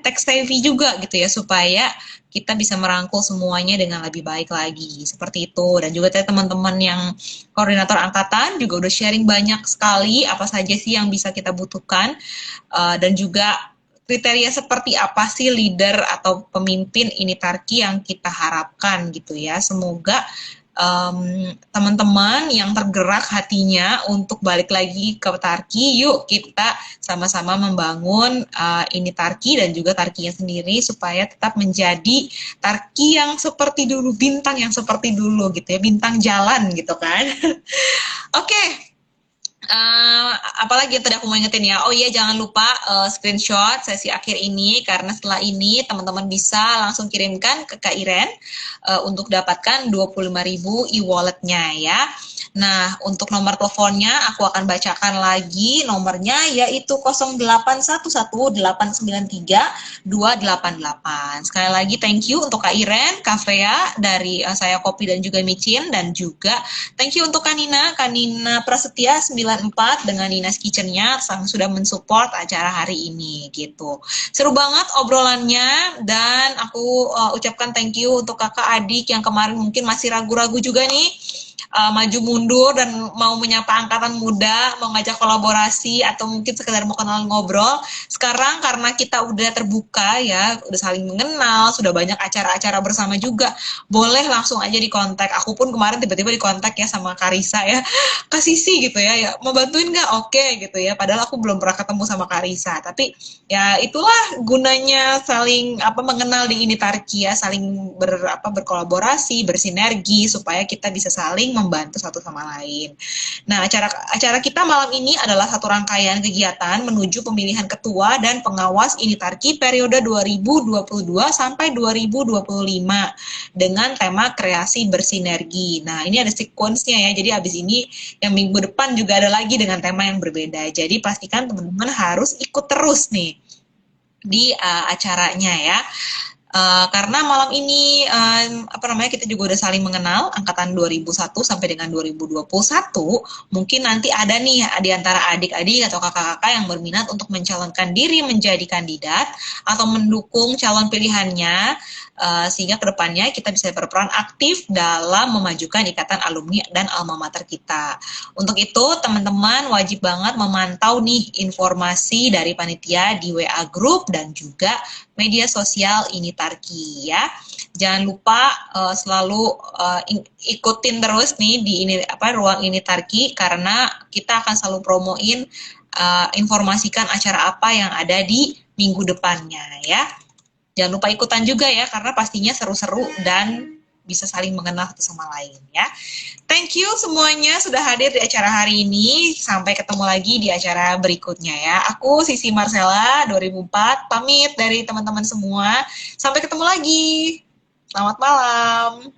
tech savvy juga gitu ya, supaya kita bisa merangkul semuanya dengan lebih baik lagi seperti itu. Dan juga teman-teman yang koordinator angkatan juga udah sharing banyak sekali apa saja sih yang bisa kita butuhkan, dan juga kriteria seperti apa sih leader atau pemimpin ini Tarki yang kita harapkan gitu ya. Semoga teman-teman yang tergerak hatinya untuk balik lagi ke Tarki, yuk kita sama-sama membangun ini Tarki dan juga Tarkinya sendiri supaya tetap menjadi Tarki yang seperti dulu, bintang yang seperti dulu gitu ya, bintang jalan gitu kan. Oke. Apalagi yang tadi aku mau ingetin ya, oh iya jangan lupa screenshot sesi akhir ini, karena setelah ini teman-teman bisa langsung kirimkan ke Kak Iren untuk dapatkan 25.000 e-walletnya ya. Nah, untuk nomor teleponnya aku akan bacakan lagi nomornya, yaitu 0811893288. Sekali lagi thank you untuk Kak Iren, Kak Freya dari Saya Kopi dan juga Micin, dan juga thank you untuk Kanina Prasetya 94 dengan Nina's Kitchen-nya yang sudah mensupport acara hari ini gitu. Seru banget obrolannya, dan aku ucapkan thank you untuk kakak adik yang kemarin mungkin masih ragu-ragu juga nih maju mundur dan mau menyapa angkatan muda, mau ngajak kolaborasi atau mungkin sekedar mau kenal ngobrol. Sekarang karena kita udah terbuka ya, udah saling mengenal, sudah banyak acara-acara bersama juga, boleh langsung aja di kontak. Aku pun kemarin tiba-tiba di kontak ya sama Karisa ya, Kak Sisi gitu ya mau bantuin nggak? Oke gitu ya. Padahal aku belum pernah ketemu sama Karisa, tapi ya itulah gunanya saling mengenal di Initarki ya, saling berkolaborasi, bersinergi supaya kita bisa saling membantu satu sama lain. Nah, acara kita malam ini adalah satu rangkaian kegiatan menuju pemilihan ketua dan pengawas Initarki periode 2022 sampai 2025 dengan tema kreasi bersinergi. Nah, ini ada sequence-nya ya. Jadi abis ini yang minggu depan juga ada lagi dengan tema yang berbeda. Jadi pastikan teman-teman harus ikut terus nih di acaranya ya. Karena malam ini kita juga udah saling mengenal angkatan 2001 sampai dengan 2021, mungkin nanti ada nih di antara adik-adik atau kakak-kakak yang berminat untuk mencalonkan diri menjadi kandidat atau mendukung calon pilihannya, sehingga kedepannya kita bisa berperan aktif dalam memajukan ikatan alumni dan alma mater kita. Untuk itu teman-teman wajib banget memantau nih informasi dari panitia di WA Group dan juga media sosial Initarki ya. Jangan lupa selalu ikutin terus nih di ruang Initarki, karena kita akan selalu promoin informasikan acara apa yang ada di minggu depannya ya. Jangan lupa ikutan juga ya, karena pastinya seru-seru dan bisa saling mengenal satu sama lain ya. Thank you semuanya sudah hadir di acara hari ini. Sampai ketemu lagi di acara berikutnya ya. Aku Sisi Marcella 2004 pamit dari teman-teman semua. Sampai ketemu lagi. Selamat malam.